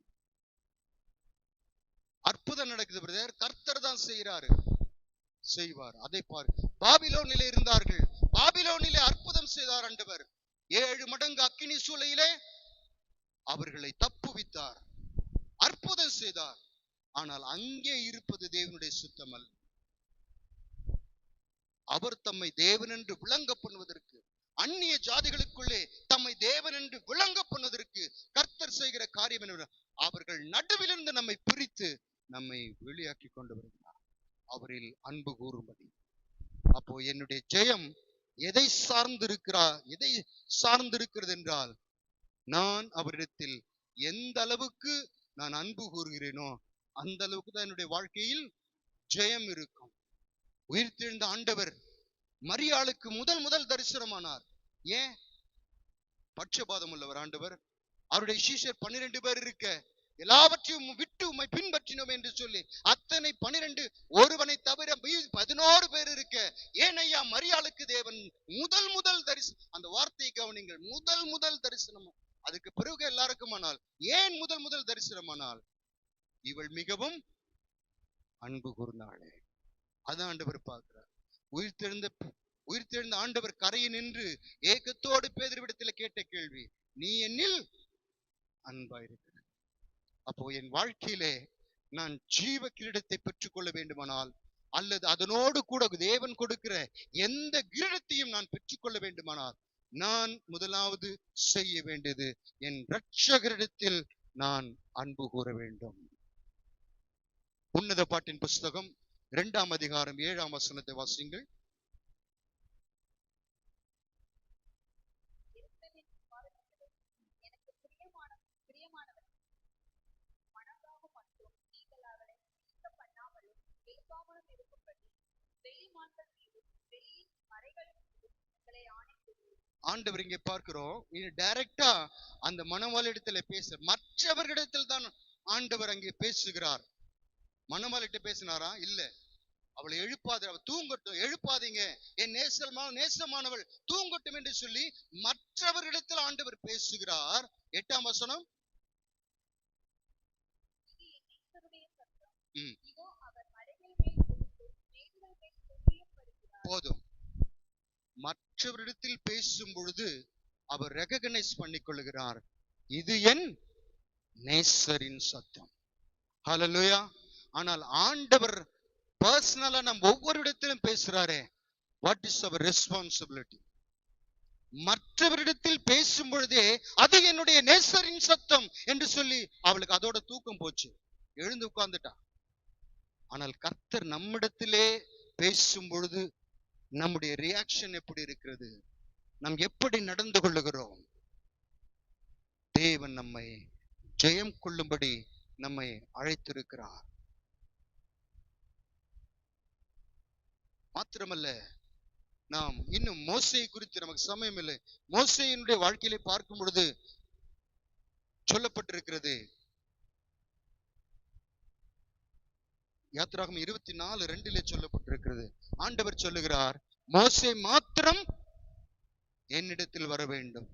அற்புதம் நடக்குது பிரதர், கர்த்தர் தான் செய்வார். அதை பார். பாபிலோனிலே இருந்தார்கள், பாபிலோனிலே அற்புதம் செய்தார் ஆண்டவர். 7 மடங்கு அக்கினி சூளையிலே அவர்களை தப்புவித்தார். ஆனால் அங்கே இருப்பது தேவனுடைய சுத்தம் அல்ல. அவர் தம்மை தேவன் என்று விளங்க பண்ணுவதற்கு, அந்நிய ஜாதிகளுக்குள்ளே தம்மை தேவன் என்று விளங்க பண்ணுவதற்கு கர்த்தர் செய்கிற காரியம் என்ன? அவர்கள் நடுவிலிருந்து நம்மை பிரித்து நம்மை வெளியாக்கி கொண்டு வருகிறார், அவரில் அன்பு கூறும்படி. அப்போ என்னுடைய ஜெயம் எதை சார்ந்திருக்கிறது என்றால், நான் அவரிடத்தில் எந்த அளவுக்கு நான் அன்பு கூறுகிறேனோ அந்த அளவுக்கு தான் என்னுடைய வாழ்க்கையில் ஜெயம் இருக்கும். உயிர்த்தெழுந்த ஆண்டவர் மரியாளுக்கு முதல் தரிசனமானார். ஏன்? பட்சபாதம் உள்ளவர் ஆண்டவர். அவருடைய சீஷர் 12 பேர் இருக்க, எல்லாவற்றையும் விட்டு உம்மை பின்பற்றினோம் என்று சொல்லி அத்தனை 12, ஒருவனை தவிர 11 பேர் இருக்க, ஏன் ஐயா மரியாளுக்கு தேவன் முதல் தரிசனம்? அந்த வார்த்தையை கவனிங்கள், முதல் தரிசனம். அதுக்கு பிறகு எல்லாருக்கும் ஆனால், ஏன் முதல் தரிசனமானால்? இவள் மிகவும் அன்பு கூர்ந்தாளே. அதான் ஆண்டவர் பார்க்கிறார். உயிர்த்தெழுந்த ஆண்டவர் கரையில் நின்று ஏக்கத்தோடு பேதுருவிடத்தில் கேட்ட கேள்வி, நீ என்னில் அன்பாயிருக்கிற. அப்போ என் வாழ்க்கையிலே நான் ஜீவ கிரீடத்தை பெற்றுக்கொள்ள வேண்டுமானால், அல்லது அதனோடு கூட தேவன் கொடுக்கிற எந்த கிரீடத்தையும் நான் பெற்றுக்கொள்ள வேண்டுமானால், நான் முதலாவது செய்ய வேண்டியது என் இரட்சகரிடத்தில் நான் அன்பு கூற வேண்டும். உன்னத பாட்டின் புஸ்தகம் 2ஆம் அதிகாரம் 7ஆம் வசனத்தை வாசிங்கள். ஆண்டவர் இங்கே பார்க்கிறோம், டைரக்டா அந்த மணவாள இடத்துல மற்றவர்களிடத்தில் தான் ஆண்டவர் அங்கே பேசுகிறார். மணவாளிட்ட பேசினாரா? இல்ல. அவளை எழுப்பாத, அவள் தூங்கட்டும், எழுப்பாதீங்க, என் நேசமானவள் தூங்கட்டும் என்று சொல்லி மற்றவர்களிடத்தில் ஆண்டவர் பேசுகிறார். 8ஆம் வசனம். போதும். மற்றவரிடத்தில் பேசும் பொழுது அவர் ரெகக்னைஸ் பண்ணிக் கொள்கிறார், இது என் நேசரின் சத்தம். ஹல்லேலூயா. ஆனால் ஆண்டவர் பர்சனலா நம்ம ஒவ்வொரு இடத்திலும் பேசுறாரே, வாட் இஸ் அவர் ரெஸ்பான்சிபிலிட்டி? மற்றவரிடத்தில் பேசும் பொழுதே அது என்னுடைய நேசரின் சத்தம் என்று சொல்லி அவளுக்கு அதோட தூக்கம் போச்சு, எழுந்து உட்கார்ந்துட்டா. ஆனால் கர்த்தர் நம்மிடத்திலே பேசும் பொழுது நம்முடைய ரியாக்ஷன் எப்படி இருக்கிறது? நாம் எப்படி நடந்து கொள்ளுகிறோம்? தேவன் நம்மை ஜெயம் கொள்ளும்படி நம்மை அழைத்திருக்கிறார். மாத்திரமல்ல, நாம் இன்னும் மோசேயை குறித்து நமக்கு சமயம் இல்லை. மோசேயினுடைய வாழ்க்கையிலே பார்க்கும் பொழுது சொல்லப்பட்டிருக்கிறது, யாத்திராகமம் 24:2 சொல்லப்பட்டிருக்கிறது. ஆண்டவர் சொல்லுகிறார், மோசே மாத்திரம் என்னிடத்தில் வர வேண்டும்.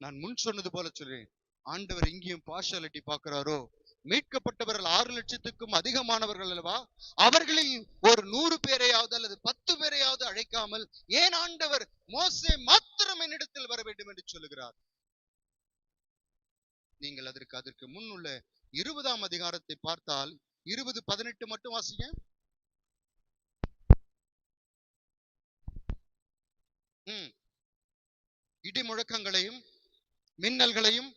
நான் முன் சொன்னது போல சொல்றேன், ஆண்டவர் இங்கேயும் பார்ஷாலிட்டி பார்க்கிறாரோ? மீட்கப்பட்டவர்கள் 6 லட்சத்துக்கும் அதிகமானவர்கள் அல்லவா? அவர்களில் ஒரு 100 பேரையாவது அல்லது 10 பேரையாவது அழைக்காமல் ஏன் ஆண்டவர் மோசே மாத்திரம் என்னிடத்தில் வர வேண்டும் என்று சொல்லுகிறார்? நீங்கள் அதற்கு முன்னுள்ள 20ஆம் அதிகாரத்தை பார்த்தால் 20:18 மட்டும் வாசிங்க. இடி முழக்கங்களையும் மின்னல்களையும்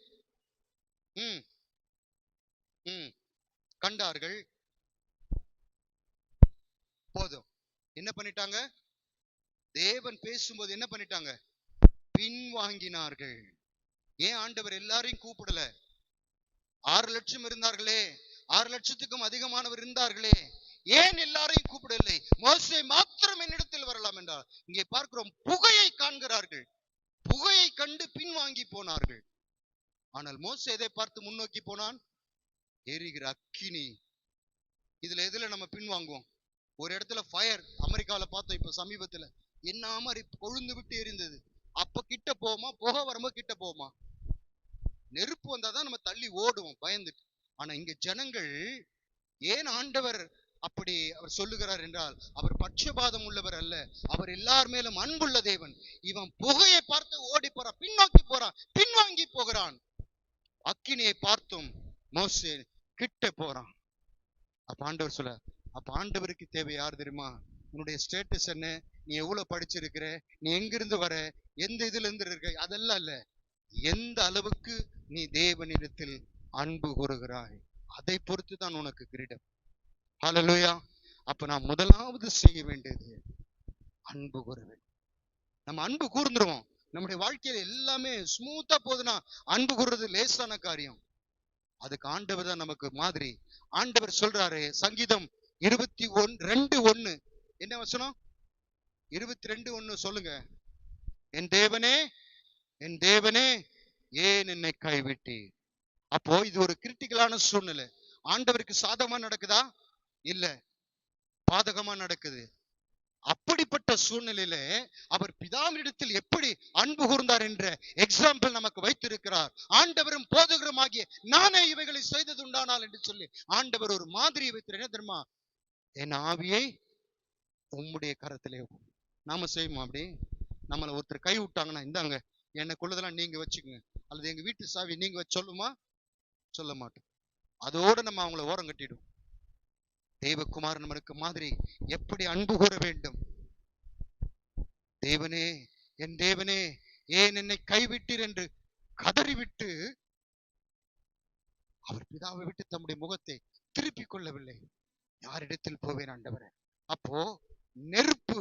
கண்டார்கள். போதும். என்ன பண்ணிட்டாங்க? தேவன் பேசும்போது என்ன பண்ணிட்டாங்க? பின்வாங்கினார்கள். ஏன் ஆண்டவர் எல்லாரையும் கூப்பிடல? 6 லட்சம் இருந்தார்களே, 6 லட்சத்துக்கும் அதிகமானவர் இருந்தார்களே, ஏன் எல்லாரையும் கூப்பிடவில்லை? மோசே மாத்திரம் என்னிடத்தில் வரலாம் என்றார். இங்கே பார்க்கிறோம், புகையை காண்கிறார்கள், புகையை கண்டு பின்வாங்கி போனார்கள். ஆனால் மோசே எதை பார்த்து முன்னோக்கி போனான்? எரிகிற அக்கினி. இதுல எதுல நம்ம பின்வாங்குவோம்? ஒரு இடத்துல ஃபயர், அமெரிக்காவில பார்த்தோம் இப்ப சமீபத்துல, என்ன மாதிரி கொழுந்து விட்டு எரிந்தது. அப்ப கிட்ட போவோமா? புகை வரும்போது கிட்ட போவோமா? நெருப்பு வந்தாதான் நம்ம தள்ளி ஓடுவோம் பயந்துட்டு. ஆனா இங்க ஜனங்கள், ஏன் ஆண்டவர் அப்படி அவர் சொல்லுகிறார் என்றால், அவர் பட்சபாதம் உள்ளவர் அல்ல, அவர் எல்லார் மேலும் அன்புள்ள தேவன். இவன் புகையை பார்த்து ஓடி போறான், பின்னோக்கி போறான், பின்வாங்கி போகிறான். அக்கினியை பார்த்தும் மோசே கிட்ட போறான். அப்ப ஆண்டவர் சொல்ல, அப்ப ஆண்டவருக்கு தேவை யார் தெரியுமா? உன்னுடைய ஸ்டேட்டஸ் என்ன, நீ எவ்வளவு படிச்சிருக்கிற, நீ எங்கிருந்து வர, எந்த இதுல இருந்து இருக்க, அதெல்லாம் இல்ல. எந்த அளவுக்கு நீ தேவனிடத்தில் அன்பு கூறுகிறாய், அதை பொறுத்து தான் உனக்கு கிரீடம். ஹல்லேலூயா. அப்ப நான் முதலாவது செய்ய வேண்டியது அன்பு கூற வேண்டும். நம்ம அன்பு கூர்ந்துருவோம், நம்முடைய வாழ்க்கையில எல்லாமே ஸ்மூத்தா போகுதுன்னா அன்பு கூறுறது லேசான காரியம். அதுக்கு ஆண்டவர் தான் நமக்கு மாதிரி. ஆண்டவர் சொல்றாரு, சங்கீதம் 22:1 என்ன வசனம்? 22:1 சொல்லுங்க. என் தேவனே, என் தேவனே, ஏன் என்னை கைவிட்டீர்? அப்போ இது ஒரு கிரிட்டிக்கலான சூழ்நிலை. ஆண்டவருக்கு சாதகமா நடக்குதா? இல்ல, பாதகமா நடக்குது. அப்படிப்பட்ட சூழ்நிலையில அவர் பிதாவினிடத்தில் எப்படி அன்பு கூர்ந்தார் என்ற எக்ஸாம்பிள் நமக்கு வைத்திருக்கிறார். ஆண்டவரும் போதகருமாகிய நானே இவைகளை செய்தது உண்டானால் என்று சொல்லி ஆண்டவர் ஒரு மாதிரியை வைத்திருக்க. என்ன தெரியுமா? என் ஆவியை உம்முடைய கரத்திலே. நாம செய்வோம் அப்படி? நம்மள ஒருத்தர் கை விட்டாங்கன்னா, இந்தாங்க எனக்குள்ளதெல்லாம் நீங்க வச்சுக்கோங்க, அல்லது எங்க வீட்டு சாவி நீங்க வச்சு சொல்லுமா? சொல்ல மாட்டோம். அதோட நம்ம அவங்கள ஓரம் கட்டிடும். தேவகுமாரன் நமக்கு மாதிரி எப்படி அன்பு கூற வேண்டும். தேவனே, என் தேவனே, ஏன் என்னை கைவிட்டீர் என்று கதறிவிட்டு அவர் பிதாவை விட்டு தம்முடைய முகத்தை திருப்பிக் கொள்ளவில்லை. யாரிடத்தில் போவேன் ஆண்டவரே? அப்போ நெருப்பு,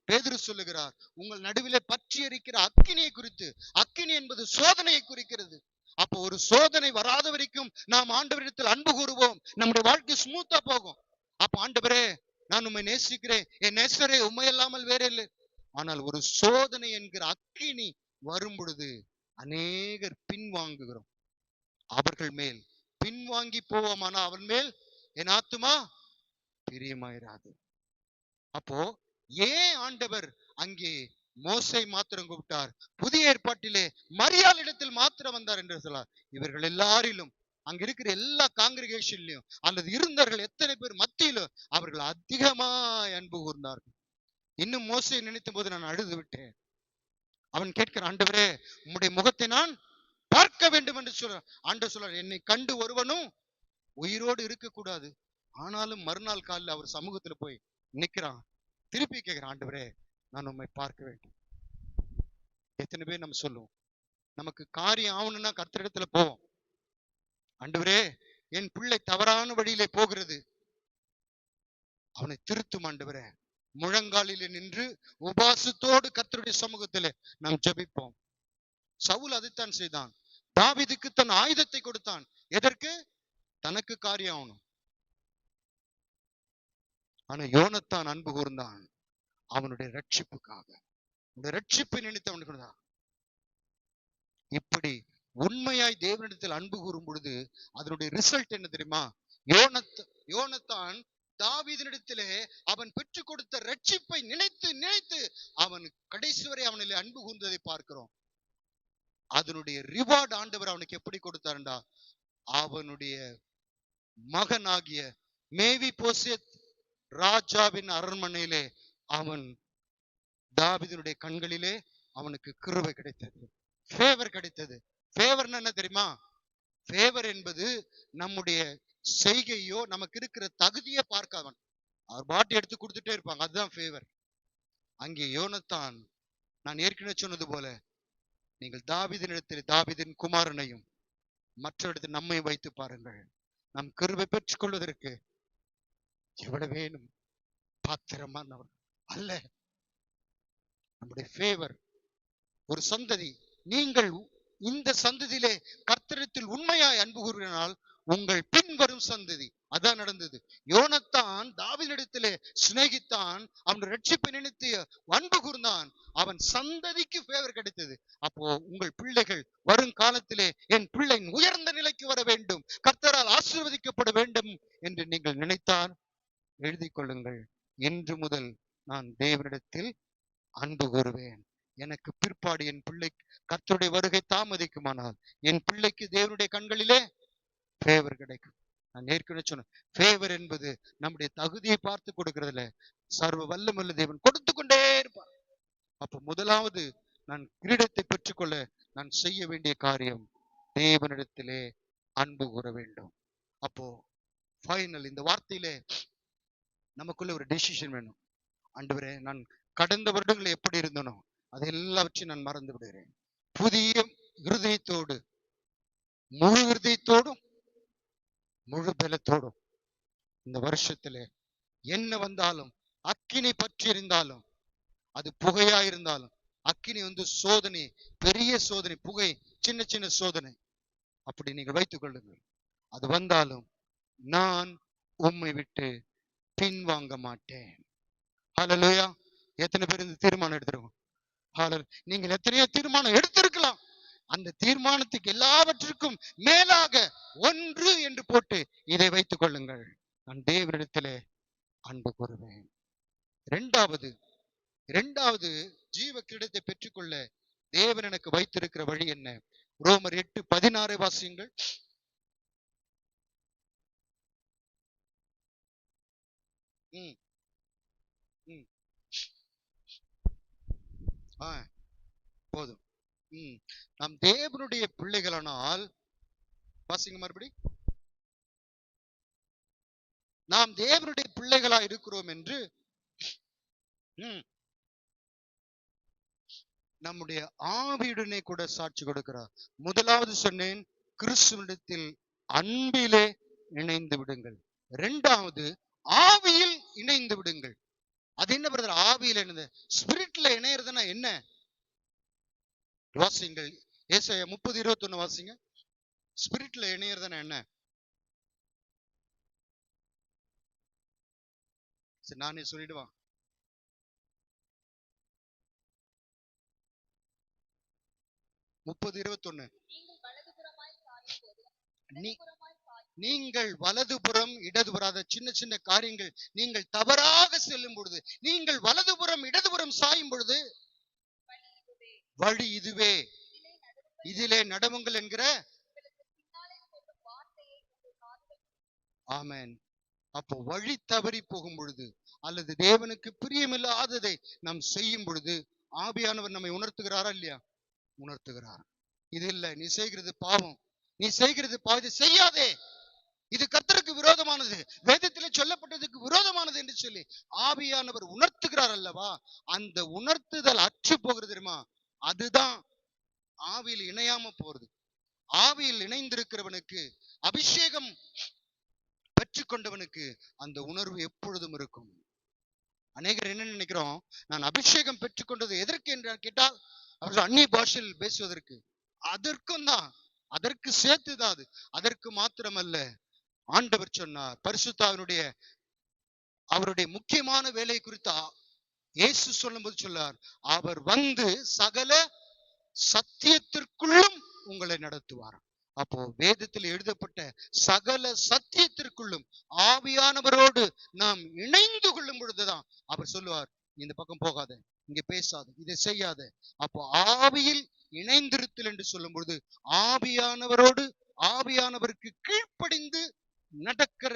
பேதுரு சொல்லுகிறார், உங்கள் நடுவிலே பற்றி எரிக்கிற அக்கினியை குறித்து. அக்கினி என்பது சோதனையை குறிக்கிறது. அப்போ ஒரு சோதனை வராத வரைக்கும் நாம் ஆண்டவரிடத்தில் அன்பு கூறுவோம், நம்முடைய வாழ்க்கை ஸ்மூத்தா போகும். அப்ப ஆண்டவரே, நான் உம்மை நேசிக்கிறேன், என் நேசரே, உம்மை இல்லாமல் வேற இல்லை. ஆனால் ஒரு சோதனை என்கிற அக்கினி வரும் பொழுது அநேகர் பின்வாங்குகிறோம். அவர்கள் மேல் பின்வாங்கி போவோமானா அவன் மேல் என் ஆத்துமா பிரியமாயிராது. அப்போ ஏன் ஆண்டவர் அங்கே மோசை மாத்திரம் கூப்பிட்டார், புதிய ஏற்பாட்டிலே மரியாள் இடத்தில் மாத்திரம் வந்தார் என்று சொல்லார்? இவர்கள் எல்லாரிலும், அங்க இருக்கிற எல்லா காங்கிரிகேஷன்லயும் அல்லது இருந்தவர்கள் எத்தனை பேர் மத்தியிலும் அவர்கள் அதிகமாய் அன்பு கூர்ந்தார்கள். இன்னும் மோசையை நினைத்த போது நான் அழுது விட்டேன். அவன் கேட்கிறான், ஆண்டவரே, உம்முடைய முகத்தை நான் பார்க்க வேண்டும் என்று சொல்ற. ஆண்டவர் சொல்றார், என்னை கண்டு ஒருவனும் உயிரோடு இருக்க கூடாது. ஆனாலும் மறுநாள் காலையில் அவர் சமூகத்துல போய் நிக்கிறான். திருப்பி கேட்கிறான், ஆண்டவரே, நான் உம்மை பார்க்க வேண்டும். எத்தனை பேர் நம்ம சொல்லுவோம், நமக்கு காரியம் ஆகணும்னா கர்த்தரிடத்துல போவோம். ஆண்டவரே, என் பிள்ளை தவறான வழியிலே போகிறது, அவனை திருத்தும் ஆண்டவரே. முழங்காலிலே நின்று உபாசத்தோடு கர்த்தருடைய சமூகத்திலே நாம் ஜெபிப்போம். சவுல் அதைத்தான் செய்தான். தாவீதுக்கு தன் ஆயுதத்தை கொடுத்தான். எதற்கு? தனக்கு காரியம் ஆகணும். ஆனா யோனத்தான் அன்பு கூர்ந்தான் அவனுடைய ரட்சிப்புக்காக. ரட்சிப்பை நினைத்து அவனுக்கு. இப்படி உண்மையாய் தேவனிடத்தில் அன்பு கூறும் பொழுது அதனுடைய ரிசல்ட் என்ன தெரியுமா? யோனத்தான் தாவீதினிடத்திலே அவன் பெற்றுக் கொடுத்த ரட்சிப்பை நினைத்து நினைத்து அவன் கடைசி வரை அவனிலே அன்பு கூர்ந்ததை பார்க்கிறோம். அதனுடைய ரிவார்ட் ஆண்டவர் அவனுக்கு எப்படி கொடுத்தாருண்டா, அவனுடைய மகனாகிய மேவிபோசேத் ராஜாவின் அரண்மனையிலே அவன் தாவீதினுடைய கண்களிலே அவனுக்கு கிருபை கிடைத்தது, ஃபேவர் கிடைத்தது. ஃபேவர்னா என்ன தெரியுமா? ஃபேவர் என்பது நம்முடைய செய்கையோ நமக்கு இருக்கிற தகுதியை பார்க்காதவன், அவர் பாட்டி எடுத்து கொடுத்துட்டே இருப்பாங்க, அதுதான் ஃபேவர். அங்கே யோனத்தான், நான் ஏற்கனவே சொன்னது போல, நீங்கள் தாவீதினிடத்தில் தாவீதின் குமாரனையும் மற்ற இடத்தில் நம்மை வைத்து பாருங்கள், நம் கிருபை பெற்றுக் கொள்வதற்கு எவ்வளவு வேணும் பாத்திரமானவர் அல்ல. நம்முடைய ஃபேவர் ஒரு சந்ததி. நீங்கள் இந்த சந்ததியிலே கர்த்தரிடத்தில் உண்மையாய் அன்பு கூறினால் உங்கள் பின்வரும் சந்ததி. அதான் நடந்தது. யோனத்தான் தாவீதினிடத்திலே சிநேகித்தான், அவன் ரட்சிப்பை நினைத்து அன்பு கூர்ந்தான், அவன் சந்ததிக்கு ஃபேவர் கிடைத்தது. அப்போ உங்கள் பிள்ளைகள் வரும் காலத்திலே என் பிள்ளை உயர்ந்த நிலைக்கு வர வேண்டும், கர்த்தரால் ஆசீர்வதிக்கப்பட வேண்டும் என்று நீங்கள் நினைத்தால் எழுதி கொள்ளுங்கள், இன்று முதல் நான் தேவனிடத்தில் அன்பு கூறுவேன். எனக்கு பிற்பாடு என் பிள்ளை கர்த்தருடைய வருகை தாமதிக்குமானால் என் பிள்ளைக்கு தேவனுடைய கண்களிலே ஃபேவர் கிடைக்கும். நான் ஏற்கனவே சொன்னேன், ஃபேவர் என்பது நம்முடைய தகுதியை பார்த்து கொடுக்கறதுல சர்வ வல்லமையுள்ள தேவன் கொடுத்து கொண்டே இருப்பார். அப்ப முதலாவது நான் கிரீடத்தை பெற்றுக்கொள்ள நான் செய்ய வேண்டிய காரியம் தேவனிடத்திலே அன்பு கூற வேண்டும். அப்போ ஃபைனல் இந்த வார்த்தையிலே நமக்குள்ள ஒரு டெசிஷன் வேணும். ஆண்டவரே, நான் கடந்த வருடங்கள் எப்படி இருந்தனோ அதை எல்லாவற்றையும் நான் மறந்து விடுகிறேன். புதிய இருதயத்தோடு, முழு இருதயத்தோடும் முழு பலத்தோடும் இந்த வருஷத்திலே என்ன வந்தாலும், அக்கினி பற்றி இருந்தாலும், அது புகையா இருந்தாலும், அக்கினி சோதனை, பெரிய சோதனை, புகை சின்ன சின்ன சோதனை, அப்படி நீங்கள் வைத்துக் கொள்ளுங்கள். அது வந்தாலும் நான் உம்மை விட்டு பின்வாங்க மாட்டேன். ஹல்லேலூயா. எத்தனை பேர் இந்த தீர்மானம் எடுத்துருவோம்? நீங்கள் எத்தனையோ தீர்மானம் எடுத்திருக்கலாம். அந்த தீர்மானத்துக்கு எல்லாவற்றிற்கும் மேலாக ஒன்று என்று போட்டு இதை வைத்துக் கொள்ளுங்கள். நான் தேவனிடத்திலே அன்பு கூறுவேன். இரண்டாவது ஜீவ கிரீடத்தை பெற்றுக்கொள்ள தேவன் எனக்கு வைத்திருக்கிற வழி என்ன? ரோமர் 8:16 வாசியுங்கள். போதும். நாம் தேவனுடைய பிள்ளைகளானால், வாசிங்க மறுபடி. நாம் தேவனுடைய பிள்ளைகளா இருக்கிறோம் என்று நம்முடைய ஆவியுடனே கூட சாட்சி கொடுக்கிறார். முதலாவது சொன்னேன், கிறிஸ்துவிடத்தில் அன்பிலே இணைந்து விடுங்கள். இரண்டாவது, ஆவியில் இணைந்து விடுங்கள். அது என்ன பிரதர்? ஆவியில் இணைந்து ஸ்பிரிட்ல இணையறதுன்னா என்ன? வாசிங்கள், ஏசாயா 30:21 வாசிங்க. ஸ்பிரிட்ல இணையறதுன்னா என்ன? சரி, நானே சொல்லிடுவான். 30:21. நீங்கள் வலதுபுறம் இடதுபுறம், சின்ன சின்ன காரியங்கள் நீங்கள் தவறாக செல்லும் பொழுது, நீங்கள் வலதுபுறம் இடதுபுறம் சாயும் பொழுது வழி இதுவே, இதிலே நடவுங்கள் என்கிற. ஆமென். அப்போ வழி தவறி போகும் பொழுது, அல்லது தேவனுக்கு பிரியமில்லாததை நாம் செய்யும் பொழுது ஆவியானவர் நம்மை உணர்த்துகிறாரா இல்லையா? உணர்த்துகிறார். இது இல்ல, நீ செய்கிறது பாவம், நீ செய்கிறது பாவம், செய்யாதே, இது கர்த்தருக்கு விரோதமானது, வேதத்திலே சொல்லப்பட்டதுக்கு விரோதமானது என்று சொல்லி ஆவியானவர் உணர்த்துகிறார் அல்லவா? அந்த உணர்த்துதல் அற்று போகிறது தெரியுமா? அதுதான் ஆவியில் இணையாம போறது. ஆவியில் இணைந்திருக்கிறவனுக்கு, அபிஷேகம் பெற்றுக்கொண்டவனுக்கு அந்த உணர்வு எப்பொழுதும் இருக்கும். அநேகர் என்ன நினைக்கிறோம், நான் அபிஷேகம் பெற்றுக்கொண்டது எதற்கு என்று கேட்டால் அவர்கள் அந்நிய பாஷையில் பேசுவதற்கு. அதற்கும் தான், அதற்கு சேர்த்துதான் அது. அதற்கு மாத்திரமல்ல, ஆண்டவர் சொன்னார், பரிசுத்தாவினுடைய அவருடைய முக்கியமான வேலை குறித்து இயேசு சொல்லும்போது சொன்னார், அவர் சகல சத்தியத்திற்குள்ளும் உங்களை நடத்துவார். அப்போ வேதத்தில் எழுதப்பட்ட சகல சத்தியத்திற்குள்ளும் ஆவியானவரோடு நாம் இணைந்து கொள்ளும் பொழுதுதான் அவர் சொல்லுவார், இந்த பக்கம் போகாத, இங்க பேசாத, இதை செய்யாத. அப்போ ஆவியில் இணைந்திருத்தல் என்று சொல்லும் பொழுது ஆவியானவரோடு, ஆவியானவருக்கு கீழ்ப்படிந்து நடக்கிற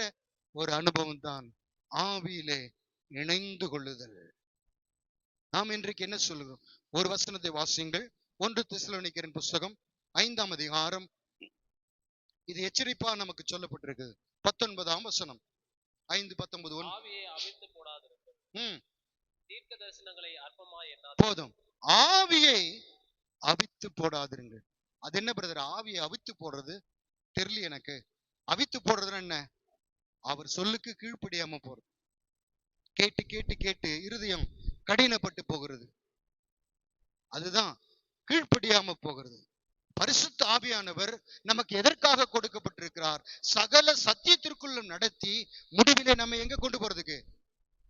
ஒரு அனுபவம் தான் ஆவியிலே இணைந்து கொள்ளுதல். நாம் இன்றைக்கு என்ன சொல்லுகிறோம்? ஒரு வசனத்தை வாசியுங்கள். 1 தெசலோனிக்கேயர் புஸ்தகம் 5ஆம் அதிகாரம். இது எச்சரிப்பா நமக்கு சொல்லப்பட்டிருக்கு. 19ஆம் வசனம், 5:19. ஆவியை அவித்து போடாதிருங்கள். தீர்க்க தரிசனங்களை அற்பமாய் எண்ணாதீர்கள். போதும். ஆவியை அவித்து போடாதிருங்கள். அது என்ன பிரதர்? ஆவியை அவித்து போடுறது தெரியல எனக்கு. அவித்து போடுறதுன்னா என்ன? அவர் சொல்லுக்கு கீழ்ப்படியாம போறது. கேட்டு கேட்டு கேட்டு இருதயம் கடினப்பட்டு போகிறது. அதுதான் கீழ்ப்படியாம போகிறது. பரிசுத்த ஆவியானவர் நமக்கு எதற்காக கொடுக்கப்பட்டிருக்கிறார்? சகல சத்தியத்திற்குள்ளும் நடத்தி முடிவிலே நம்ம எங்க கொண்டு போறதுக்கு?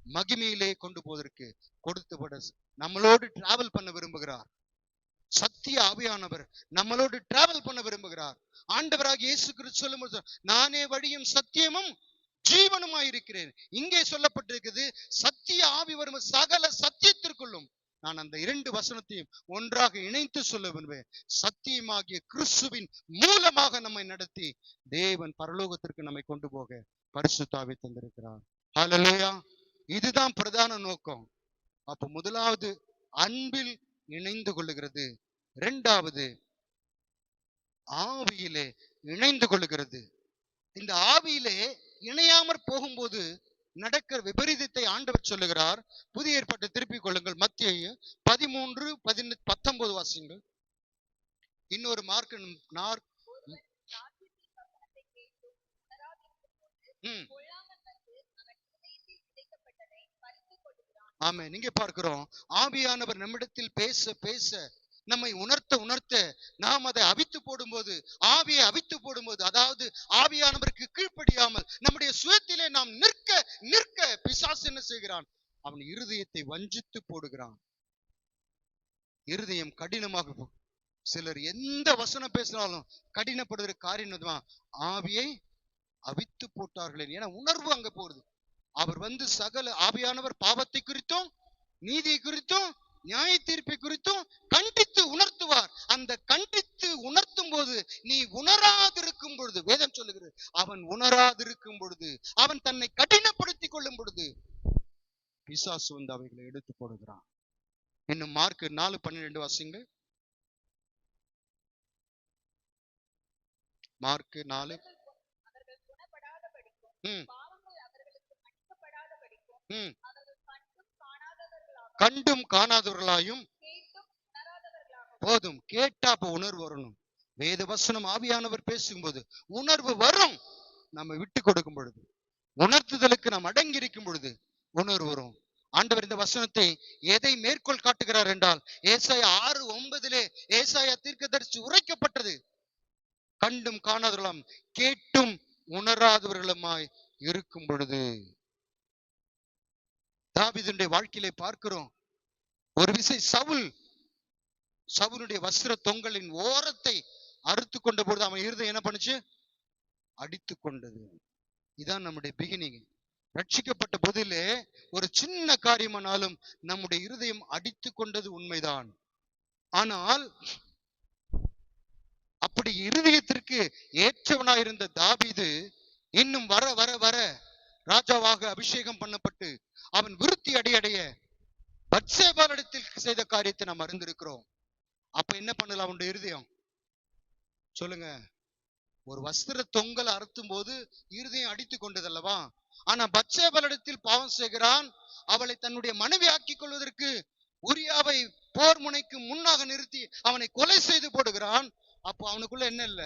மகிமையிலே கொண்டு போவதற்கு கொடுத்துபட நம்மளோடு டிராவல் பண்ண விரும்புகிறார். சத்திய ஆவியானவர் நம்மளோடு டிராவல் பண்ண விரும்புகிறார். ஆண்டவராக இயேசு கிறிஸ்து சொல்லும்போது, நானே வழியும் சத்தியமும் ஜீவனுமாயிருக்கிறேன். இங்கே சொல்லப்பட்டிருக்கிறது, சத்திய ஆவி வரும் சகல சத்தியத்திற்குள்ளும். நான் அந்த 2 வசனத்தையும் ஒன்றாக இணைத்து சொல்ல விரும்புவேன். சத்தியமாகிய கிறிஸ்துவின் மூலமாக நம்மை நடத்தி தேவன் பரலோகத்திற்கு நம்மை கொண்டு போக பரிசுத்த ஆவி தந்திருக்கிறார். ஹல்லேலூயா. இதுதான் பிரதான நோக்கம். அப்ப முதலாவது அன்பில் இணைந்து கொள்ளுகிறது, இரண்டாவது ஆவியிலே இணைந்து கொள்ளுகிறது. இந்த ஆவியிலே இணையாமற் போகும்போது நடக்கிற விபரீதத்தை ஆண்டவர் சொல்லுகிறார். புதிய ஏற்பாட்டை திருப்பிக் கொள்ளுங்கள். மத்தேயு 13:19 வாசிங்கள். இன்னொரு மார்க் ஆமே. நீங்க பார்க்கிறோம், ஆவியானவர் நம்மிடத்தில் பேச பேச, நம்மை உணர்த்த உணர்த்த, நாம் அதை அவித்து போடும்போது, ஆவியை அவித்து போடும்போது, அதாவது ஆவியானவருக்கு கீழ்ப்படியாமல் நம்முடைய சுயத்திலே நாம் நிற்க நிற்க பிசாசு என்ன செய்கிறான்? அவன் இருதயத்தை வஞ்சித்து போடுகிறான். இருதயம் கடினமாக சிலர் எந்த வசனம் பேசினாலும் கடினப்படுகிற காரியம் தான், ஆவியை அவித்து போட்டார்களே. ஏன்னா உணர்வு அங்க போறது. அவர் வந்து சகல ஆவியானவர் பாவத்தை குறித்தும் நீதியை குறித்தும் நியாய தீர்ப்பை குறித்தும் கண்டித்து உணர்த்துவார். அந்த கண்டித்து உணர்த்தும் போது, நீ உணராதிருக்கும் பொழுது, வேதம் சொல்லுகிறது, அவன் உணராதிருக்கும் பொழுது, அவன் தன்னை கடினப்படுத்திக் கொள்ளும் பொழுது பிசாசு வந்து அவைகளை எடுத்து போடுகிறான். இன்னும் மார்க் 4:12 வாசிங்க. மார்க் 4. கண்டும் காணாதவர்களாயும் போதும். கேட்டா அப்ப உணர்வு வரணும். வேத வசனம் ஆவியானவர் பேசும்போது உணர்வு வரும். நம்ம விட்டு கொடுக்கும் பொழுது, உணர்த்துதலுக்கு நாம் அடங்கி இருக்கும் பொழுது உணர்வு வரும். ஆண்டவர் இந்த வசனத்தை எதை மேற்கோள் காட்டுகிறார் என்றால், ஏசாயா 6:9 ஏசாயா தீர்க்கதரிசி உரைக்கப்பட்டது. கண்டும் காணாதவர்களும் கேட்டும் உணராதவர்களுமாய் இருக்கும் பொழுது. தாவீதுடைய வாழ்க்கையிலே பார்க்கிறோம், ஒரு விசை சவுலுடைய வஸ்திர தொங்கலின் ஓரத்தை அறுத்து கொண்ட பொழுது அவன் இருதயம் என்ன பண்ணுச்சு? அடித்து கொண்டது. இதான் நம்முடைய பிகினிங். ரட்சிக்கப்பட்ட போதிலே ஒரு சின்ன காரியமானாலும் நம்முடைய இருதயம் அடித்து கொண்டது உண்மைதான். ஆனால் அப்படி இருதயத்திற்கு ஏற்றவனாயிருந்த தாவீது இன்னும் வர வர வர ராஜாவாக அபிஷேகம் பண்ணப்பட்டு அவன் விருத்தி அடைய பத்சேபாளிடத்தில் செய்த காரியத்தை நாம் அறிந்திருக்கிறோம். அப்ப என்ன பண்ணல அவனுடைய இருதயம்? சொல்லுங்க. ஒரு வஸ்திர தொங்கல் அறுத்தும் போது இருதயம் அடித்து கொண்டதல்லவா? ஆனா பத்சேபாளிடத்தில் பாவம் செய்கிறான். அவளை தன்னுடைய மனைவி ஆக்கிக் கொள்வதற்கு உரியாவை போர் முனைக்கு முன்னாக நிறுத்தி அவனை கொலை செய்து போடுகிறான். அப்போ அவனுக்குள்ள என்ன இல்ல?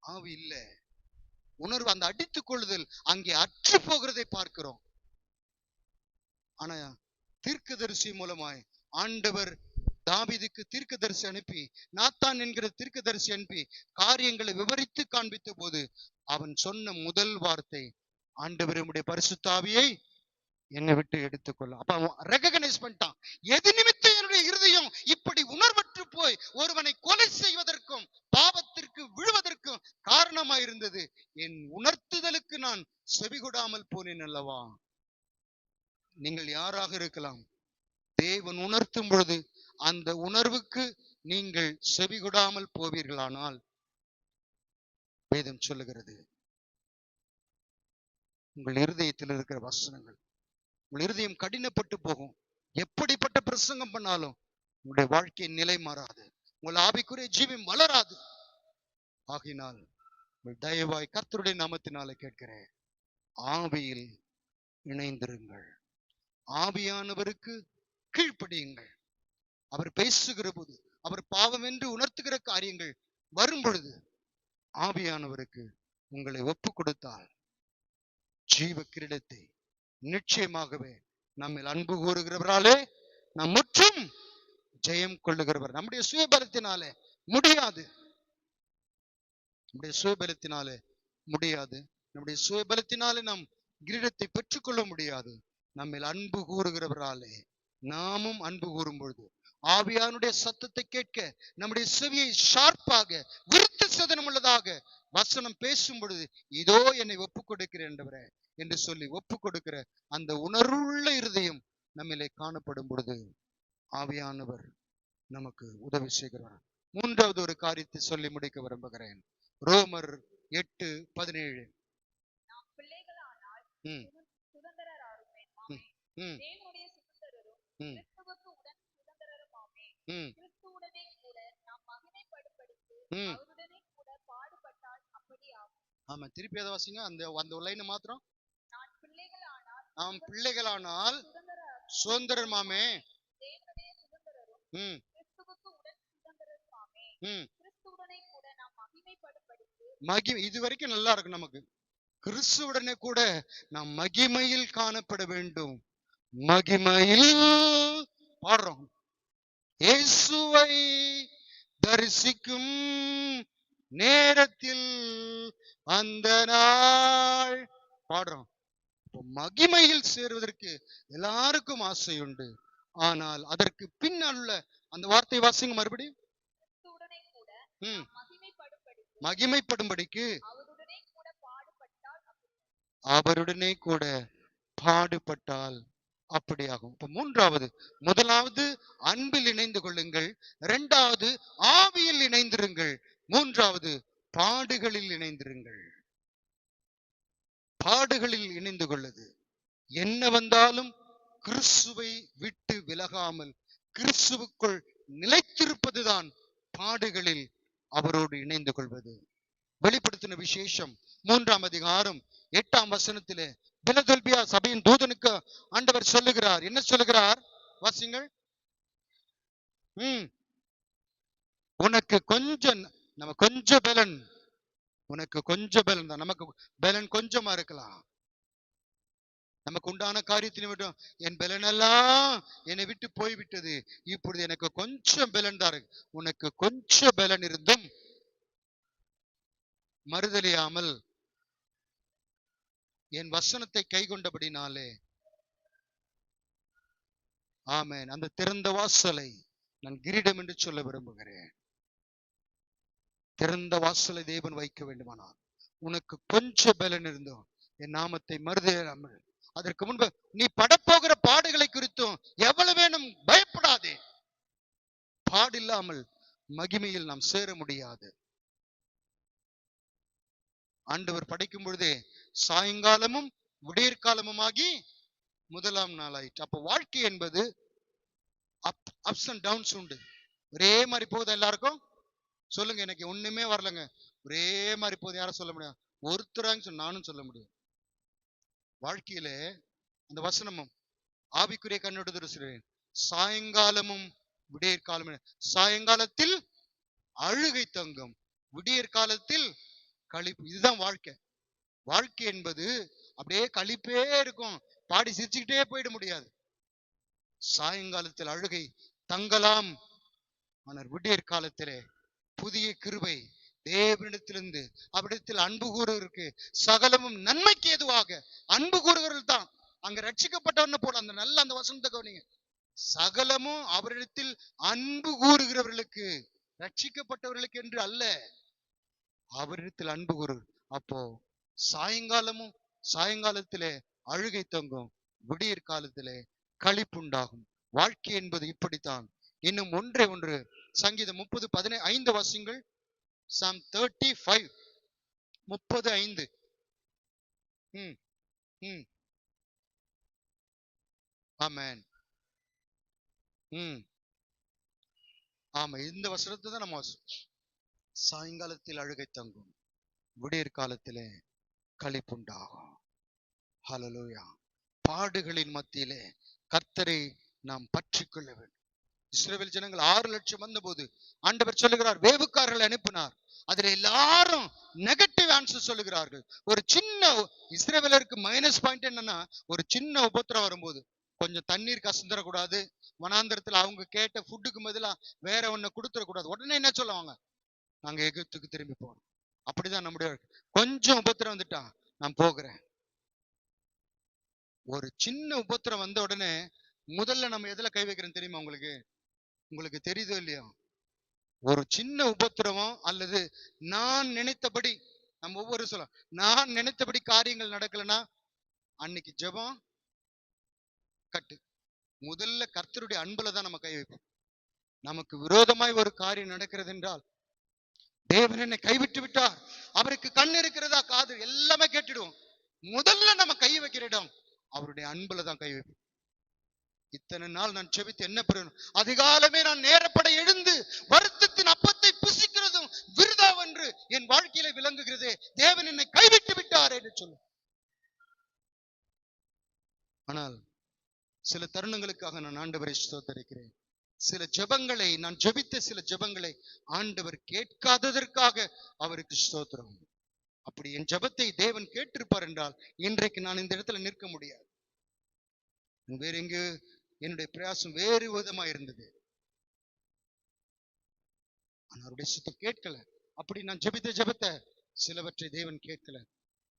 ஆவி இல்ல, உணர்வு. அந்த அடித்துக் கொள்ளுதல் அங்கே அற்று போகிறதை பார்க்கிறோம். ஆனா தீர்க்கதரிசி மூலமாய் ஆண்டவர் தாவீதுக்கு தீர்க்கதரிசி அனுப்பி, நாத்தான் என்கிற தீர்க்கதரிசி அனுப்பி காரியங்களை விவரித்து காண்பித்த போது அவன் சொன்ன முதல் வார்த்தை, ஆண்டவர் உம்முடைய பரிசுத்த ஆவியை என்னை விட்டு எடுத்துக்கொள்ள. அப்ப அவன் ரெகக்னைஸ் பண்ணிட்டான். எது நிமித்தம் என்னுடைய இருதயம் இப்படி உணர்வற்று போய் ஒருவனை கொலை செய்வதற்கும் பாவத்திற்கு விழுவதற்கும் காரணமாயிருந்தது? என் உணர்த்துதலுக்கு நான் செவிகொடாமல் போனேன் அல்லவா? நீங்கள் யாராக இருக்கலாம், தேவன் உணர்த்தும் பொழுது அந்த உணர்வுக்கு நீங்கள் செவிகொடாமல் போவீர்களானால், வேதம் சொல்லுகிறது, உங்கள் இருதயத்தில் இருக்கிற வசனங்கள், உங்கள் இருதயம் கடினப்பட்டு போகும். எப்படிப்பட்ட பிரசங்கம் பண்ணாலும் உங்களுடைய வாழ்க்கையின் நிலை மாறாது, உங்கள் ஆவிக்குரிய ஜீவன் வளராது. ஆகினால் தயவாய் கர்த்தருடைய நாமத்தினாலே கேட்கிறேன், ஆவியில் இணைந்திருங்கள், ஆவியானவருக்கு கீழ்ப்படியுங்கள். அவர் பேசுகிற போது, அவர் பாவம் என்று உணர்த்துகிற காரியங்கள் வரும் பொழுது ஆவியானவருக்கு உங்களை ஒப்பு கொடுத்தால் ஜீவ கிரீடத்தை நிச்சயமாகவே நம்மில் அன்பு கூறுகிறவராலே நாம் முற்றும் ஜெயம் கொள்ளுகிறவர். நம்முடைய சுயபலத்தினாலே முடியாது, நம்முடைய சுயபலத்தினாலே முடியாது, நம்முடைய சுயபலத்தினாலே நாம் கிரீடத்தை பெற்றுக்கொள்ள முடியாது. நம்மில் அன்பு கூறுகிறவராலே நாமும் அன்பு கூறும் பொழுது, ஆவியானுடைய சத்தத்தை கேட்க நம்முடைய செவியை ஷார்ப்பாக விருத்த சதனம் உள்ளதாக வசனம் பேசும் பொழுது, இதோ என்னை ஒப்புக் கொடுக்கிறேன் என்று சொல்லி ஒப்புக் கொடுக்கிற அந்த உணர்வுள்ள இருதயம் நம்மிலே காணப்படும் பொழுது ஆவியானவர் நமக்கு உதவி செய்கிறார். மூன்றாவது ஒரு காரியத்தை சொல்லி முடிக்க விரும்புகிறேன். ரோமர் 8:17. ஆமா, திருப்பி அதை வாசிங்க. அந்த அந்த லைன் மாத்திரம். நான் பிள்ளைகளானால் நாம் பிள்ளைகளானால் சுதந்திரமாமே. தேவனுடைய சுதந்திரரும் ம் கிறிஸ்துவுக்கு உடன் சுதந்திரருமாமே. ம் கிறிஸ்துவுடனே கூட நாம் மகிமைப்படும்படிக்கு மகிமை இது வரைக்கும் நல்லா இருக்கு நமக்கு. கிறிஸ்துவுடனே கூட நாம் மகிமையில் காணப்பட வேண்டும். மகிமையில் பாடுறோம். இயேசுவை தரிசிக்கும் நேரத்தில் அந்த நாள் பாடுறோம். மகிமையில் சேருவதற்கு எல்லாருக்கும் ஆசை உண்டு. ஆனால் அதற்கு பின்னால் உள்ள அந்த வார்த்தை வாசிங்க மறுபடியும். கிறிஸ்துவுடனே கூட ம் நாம் மகிமைப்படும்படிக்கு மகிமைப்படும்படிக்கு அவருடனே கூட பாடுபட்டால் அவருடனே கூட பாடுபட்டால் அப்படியாகும். இப்ப மூன்றாவது, முதலாவது அன்பில் இணைந்து கொள்ளுங்கள், இரண்டாவது ஆவியில் இணைந்திருங்கள், மூன்றாவது பாடுகளில் இணைந்திருங்கள். பாடுகளில் இணைந்து கொள்ளுது என்ன வந்தாலும் கிறிஸ்துவை விட்டு விலகாமல் கிறிஸ்துவுக்குள் நிலைத்திருப்பதுதான் பாடுகளில் அவரோடு இணைந்து கொள்வது. வெளிப்படுத்தின விசேஷம் 3ஆம் அதிகாரம் 8ஆம் வசனத்திலே பிலதெல்பியா சபையின் தூதனுக்கு ஆண்டவர் சொல்லுகிறார். என்ன சொல்லுகிறார் வாசிங்கள். உனக்கு கொஞ்சம் பலன், உனக்கு கொஞ்சம் பலன் தான். நமக்கு பலன் கொஞ்சமா இருக்கலாம். நமக்கு உண்டான காரியத்தினை விட்டோம். என் பலன் எல்லாம் என்னை விட்டு போய்விட்டது, இப்பொழுது எனக்கு கொஞ்சம் பலன் தான் இருக்கு. உனக்கு கொஞ்சம் பலன் இருந்தும் மறுதலியாமல் என் வசனத்தை கை கொண்டபடினாலே, ஆமென், அந்த திறந்த வாசலை நான் கிரீடம் என்று சொல்ல விரும்புகிறேன். திறந்த வாசலை தேவன் வைக்க வேண்டுமானால் உனக்கு கொஞ்சம் பலன் இருந்தோம் என் நாமத்தை மறுதலியாமல், அதற்கு முன்பு நீ படப்போகிற பாடுகளை குறித்தும் எவ்வளவு வேணும் பயப்படாதே. பாடில்லாமல் மகிமையில் நாம் சேர முடியாது. ஆண்டவர் படைக்கும் பொழுதே சாயங்காலமும் விடியற்காலமுமாகி முதலாம் நாள் ஆயிற்று. அப்ப வாழ்க்கை என்பது அப்ஸ் அண்ட் டவுன்ஸ் உண்டு. ஒரே மாதிரி போகுது எல்லாருக்கும். சொல்லுங்க, எனக்கு ஒண்ணுமே வரலங்க, ஒரே மாதிரி போகுது. யாரும் சொல்ல முடியாது. ஒருத்தராங்க நானும் சொல்ல முடியும். வாழ்க்கையில அந்த வசனமும் ஆவிக்குரிய கண்ணோட்டத்தோடு சொல்றேன். சாயங்காலமும் விடியற்காலம். சாயங்காலத்தில் அழுகை தங்கும், விடியற்காலத்தில் களிப்பு. இதுதான் வாழ்க்கை. வாழ்க்கை என்பது அப்படியே களிப்பே இருக்கும். பாடி சிரிச்சுக்கிட்டே போயிட முடியாது. சாயங்காலத்தில் அழுகை தங்கலாம், ஆனால் விடியற் காலத்திலே புதிய கிருபை தேவனிடத்திலிருந்து அவரிடத்தில் அன்பு கூறுவதற்கு சகலமும் நன்மைக்கு ஏதுவாக அன்பு கூறுவர்கள் தான் அங்க ரட்சிக்கப்பட்டவன்னு போல அந்த நல்ல அந்த வசனத்தை கவனிங்க. சகலமும் அவரிடத்தில் அன்பு கூறுகிறவர்களுக்கு, ரட்சிக்கப்பட்டவர்களுக்கு என்று அல்ல, அவரிடத்தில் அன்பு கூறு. அப்போ சாயங்காலத்திலே அழுகை தங்கும், விடியற் காலத்திலே களிப்புண்டாகும். வாழ்க்கை என்பது இப்படித்தான். இன்னும் ஒன்று சங்கீதம் 30:15 வாசிங்கள். Psalm 35:35. ஆமென். ஆமா, இந்த வசனத்தை தான் நம்ம சாயங்காலத்தில் அழுகை தங்கும், விடியற் காலத்திலே களிப்புண்டாகும். ஹல்லேலூயா. பாடுகளின் மத்தியிலே கர்த்தரை நாம் பற்றி கொள்ள வேண்டும். இஸ்ரவேல் ஜனங்கள் 6 லட்சம் வந்த போது ஆண்டவர் சொல்லுகிறார், வேவுக்காரர்களை அனுப்பினார். அதுல எல்லாரும் நெகட்டிவ் ஆன்சர் சொல்லுகிறார்கள். ஒரு சின்ன இஸ்ரவேலருக்கு மைனஸ் பாயிண்ட் என்னன்னா, ஒரு சின்ன உபத்திரம் வரும்போது கொஞ்சம் தண்ணீர் கசந்துடக்கூடாது, வனாந்தரத்துல அவங்க கேட்ட ஃபுட்டுக்கு பதிலா வேற ஒண்ணு கொடுத்துடக்கூடாது. உடனே என்ன சொல்லுவாங்க, நாங்க எகிப்துக்கு திரும்பி போறோம். அப்படிதான் நம்முடைய கொஞ்சம் உபத்திரம் வந்துட்டா நான் போகிறேன். ஒரு சின்ன உபத்திரம் வந்த உடனே முதல்ல நம்ம எதுல கை வைக்கிறோம் தெரியுமா உங்களுக்கு? உங்களுக்கு தெரியுதோ இல்லையா? ஒரு சின்ன உபத்திரவம் அல்லது நான் நினைத்தபடி, நம்ம ஒவ்வொரு சொல்ல நான் நினைத்தபடி காரியங்கள் நடக்கலன்னா அன்னைக்கு ஜெபம் கட்டு. முதல்ல கர்த்தருடைய அன்புல தான் நம்ம கை வைப்போம். நமக்கு விரோதமாய் ஒரு காரியம் நடக்கிறது என்றால், தேவன் என்னை கைவிட்டு விட்டார், அவருக்கு கண் இருக்கிறதா, காது எல்லாமே கேட்டுடுவோம். முதல்ல நம்ம கை வைக்கிற இடம் அவருடைய அன்புல தான் கை வைப்போம். இத்தனை நாள் நான் செபித்து என்ன பெறணும்? அதிகாலமே நான் நேரப்பட எழுந்து வருத்தத்தின் அப்பத்தை புசிக்கிறதும் விருதாவென்று என் வாழ்க்கையில விளங்குகிறது. தேவன் என்னை கை சில தருணங்களுக்காக நான் ஆண்டவரை ஸ்தோத்தரிக்கிறேன். சில ஜெபங்களை நான் ஜெபித்த சில ஜெபங்களை ஆண்டவர் கேட்காததற்காக அவருக்கு ஸ்தோத்திரம். அப்படி என் ஜெபத்தை தேவன் கேட்டிருப்பார் என்றால் இன்றைக்கு நான் இந்த இடத்துல நிற்க முடியாது. வேற எங்கு என்னுடைய பிரயாசம் வேறு விதமா இருந்தது. அவருடைய சுத்தம் கேட்கல. அப்படி நான் ஜெபித்த ஜெபத்தை சிலவற்றை தேவன் கேட்கல.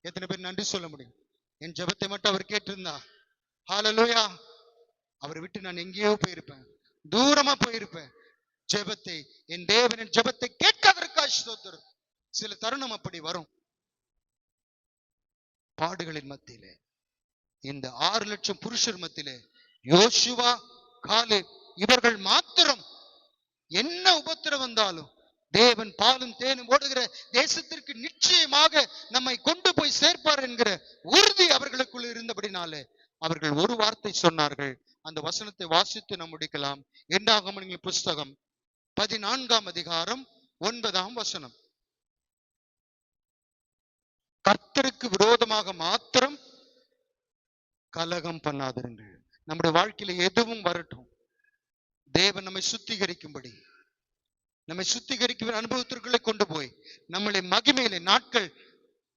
எத்தனை பேர் நன்றி சொல்ல முடியும்? என் ஜெபத்தை மட்டும் அவர் கேட்டிருந்தா ஹல்லேலூயா, அவரை விட்டு நான் எங்கேயோ போயிருப்பேன், தூரமா போயிருப்பேன். ஜெபத்தை என் தேவனின் ஜெபத்தை கேட்காதற்காக ஸ்தோத்திரம். சில தருணம் அப்படி வரும். பாடுகளின் மத்தியிலே, இந்த 6 லட்சம் புருஷர் மத்தியிலே யோசுவா, காலேப் இவர்கள் மாத்திரம் என்ன உபத்திரம் வந்தாலும் தேவன் பாலும் தேனும் ஓடுகிற தேசத்திற்கு நிச்சயமாக நம்மை கொண்டு போய் சேர்ப்பார் என்கிற உறுதி அவர்களுக்குள் இருந்தபடினாலே அவர்கள் ஒரு வார்த்தை சொன்னார்கள். அந்த வசனத்தை வாசித்து நாம் முடிக்கலாம். என்னாகமங்களின் புஸ்தகம் 14ஆம் அதிகாரம் 9ஆம் வசனம். கர்த்தருக்கு விரோதமாக மாத்திரம் கலகம் பண்ணாதிருங்கள். நம்முடைய வாழ்க்கையில எதுவும் வரட்டும், தேவன் நம்மை சுத்திகரிக்கும்படி, நம்மை சுத்திகரிக்கும் அனுபவத்திற்குள்ளே கொண்டு போய் நம்மளை மகிமையிலே நாட்கள்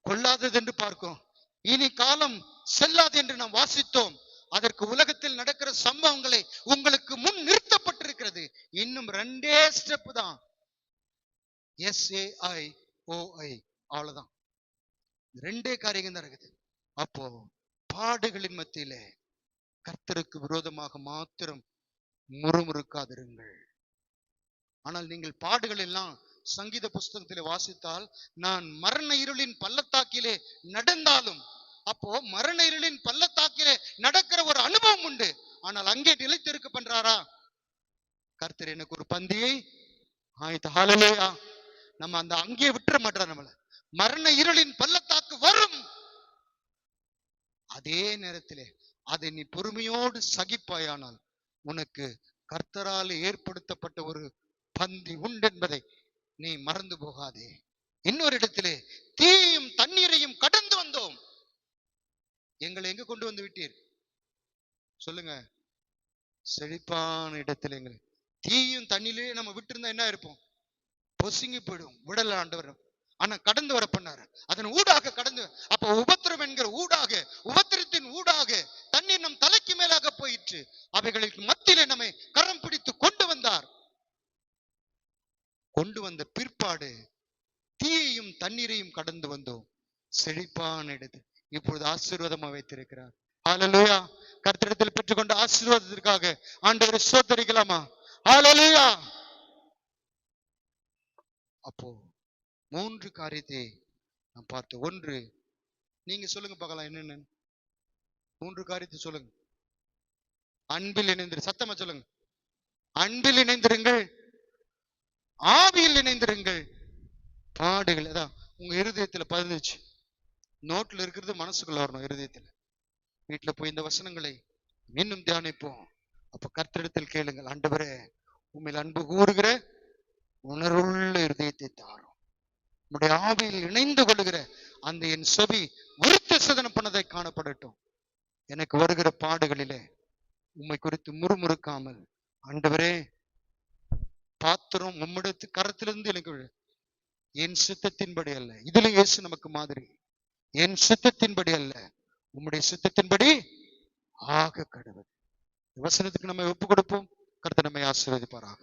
கொள்ளாதது என்று பார்க்கும். இனி காலம் செல்லாது என்று நாம் வாசித்தோம். அதற்கு உலகத்தில் நடக்கிற சம்பவங்களை உங்களுக்கு முன் நிறுத்தப்பட்டிருக்கிறது. இன்னும் 2 ஸ்டெப் தான். SAIOI, அவ்வளவுதான். 2 காரியங்கள் தான் இருக்குது. அப்போ பாடுகளின் மத்தியிலே கர்த்தருக்கு விரோதமாக மாத்திரம் முறுமுறுக்காதிருங்கள். ஆனால் நீங்கள் பாடுகள் எல்லாம் சங்கீத புஸ்தகத்திலே வாசித்தால், நான் மரண இருளின் பள்ளத்தாக்கிலே நடந்தாலும், அப்போ மரண இருளின் பள்ளத்தாக்கிலே நடக்கிற ஒரு அனுபவம் உண்டு. ஆனால் அங்கே நிலைத்திருக்க பண்றாரா? கர்த்தர் எனக்கு ஒரு பந்தியை ஆயத்த. ஹல்லேலூயா. நம்ம அந்த அங்கே விட்டுற மாட்டார் நம்மள. மரண இருளின் பள்ளத்தாக்கு வரும். அதே நேரத்திலே அதை நீ பொறுமையோடு சகிப்பாயானால் உனக்கு கர்த்தரால் ஏற்படுத்தப்பட்ட ஒரு பந்தி உண்டு என்பதை நீ மறந்து போகாதே. இன்னொரு இடத்திலே தீயும் தண்ணீரையும் கடந்து வந்தோம். எங்களை எங்க கொண்டு வந்து விட்டீர்? சொல்லுங்க. செழிப்பான இடத்துல எங்களை. தீயும் தண்ணீரையே நம்ம விட்டு இருந்தா என்ன இருப்போம்? பொசுங்கி போயிடும். விடல ஆண்டவர். ஆனா கடந்து வர பண்ணாரு. அதன் ஊடாக கடந்து, அப்ப உபத்திரம் என்கிற ஊடாக, உபத்திரத்தின் ஊடாக தண்ணீர் நம் தலைக்கு மேலாக போயிற்று. அவைகளுக்கு மத்தியிலே நம்மை கரம் பிடித்து கொண்டு வந்தார். கொண்டு வந்த பிற்பாடு தீயையும் தண்ணீரையும் கடந்து வந்தோம். செழிப்பான இடத்து இப்பொழுது ஆசீர்வாதமா வைத்திருக்கிறார். ஹல்லேலூயா. கர்த்தரிடத்தில் பெற்றுக்கொண்ட ஆசீர்வாதத்திற்காக ஆண்டவரை ஸ்தோத்திரிக்கலாமா? ஹல்லேலூயா. அப்போ 3 காரியத்தை நாம் பார்த்தோம். 1, நீங்க சொல்லுங்க பார்க்கலாம் என்னன்னு. 3 காரியத்தை சொல்லுங்க. அன்பில் இணைந்திரு. சத்தமா சொல்லுங்க. அன்பில் இணைந்திருங்கள், ஆவியில் இணைந்திருங்கள், பாடுகள். அதான் உங்க இருதயத்துல பதிஞ்சிச்சு. நோட்ல இருக்கிறது மனசுக்குள்ள வரணும். இருதயத்துல வீட்டுல போய் இந்த வசனங்களை இன்னும் தியானிப்போம். அப்ப கர்த்தரிடத்தில் கேளுங்கள், ஆண்டவரே உண்மையில் அன்பு கூறுகிற உணர்வுள்ள இருதயத்தை தாரும். உம்முடைய ஆவியில் இணைந்து கொள்ளுகிற அந்த என் செவி விருத்த சேதனம் பண்ணதை காணப்படட்டும். எனக்கு வருகிற பாடுகளிலே உம்மை குறித்து முறுமுறுக்காமல், ஆண்டவரே பாத்திரம் உம்மிடத்து கரத்திலிருந்து எனக்கு என் சித்தத்தின்படி அல்ல. இதுல இயேசு நமக்கு மாதிரி. என் சித்தத்தின்படி அல்ல, உம்முடைய சித்தத்தின்படி ஆக கடவுள். வசனத்துக்கு நம்ம ஒப்பு கொடுப்போம். கர்த்தர் நம்மை ஆசீர்வதிப்பாராக.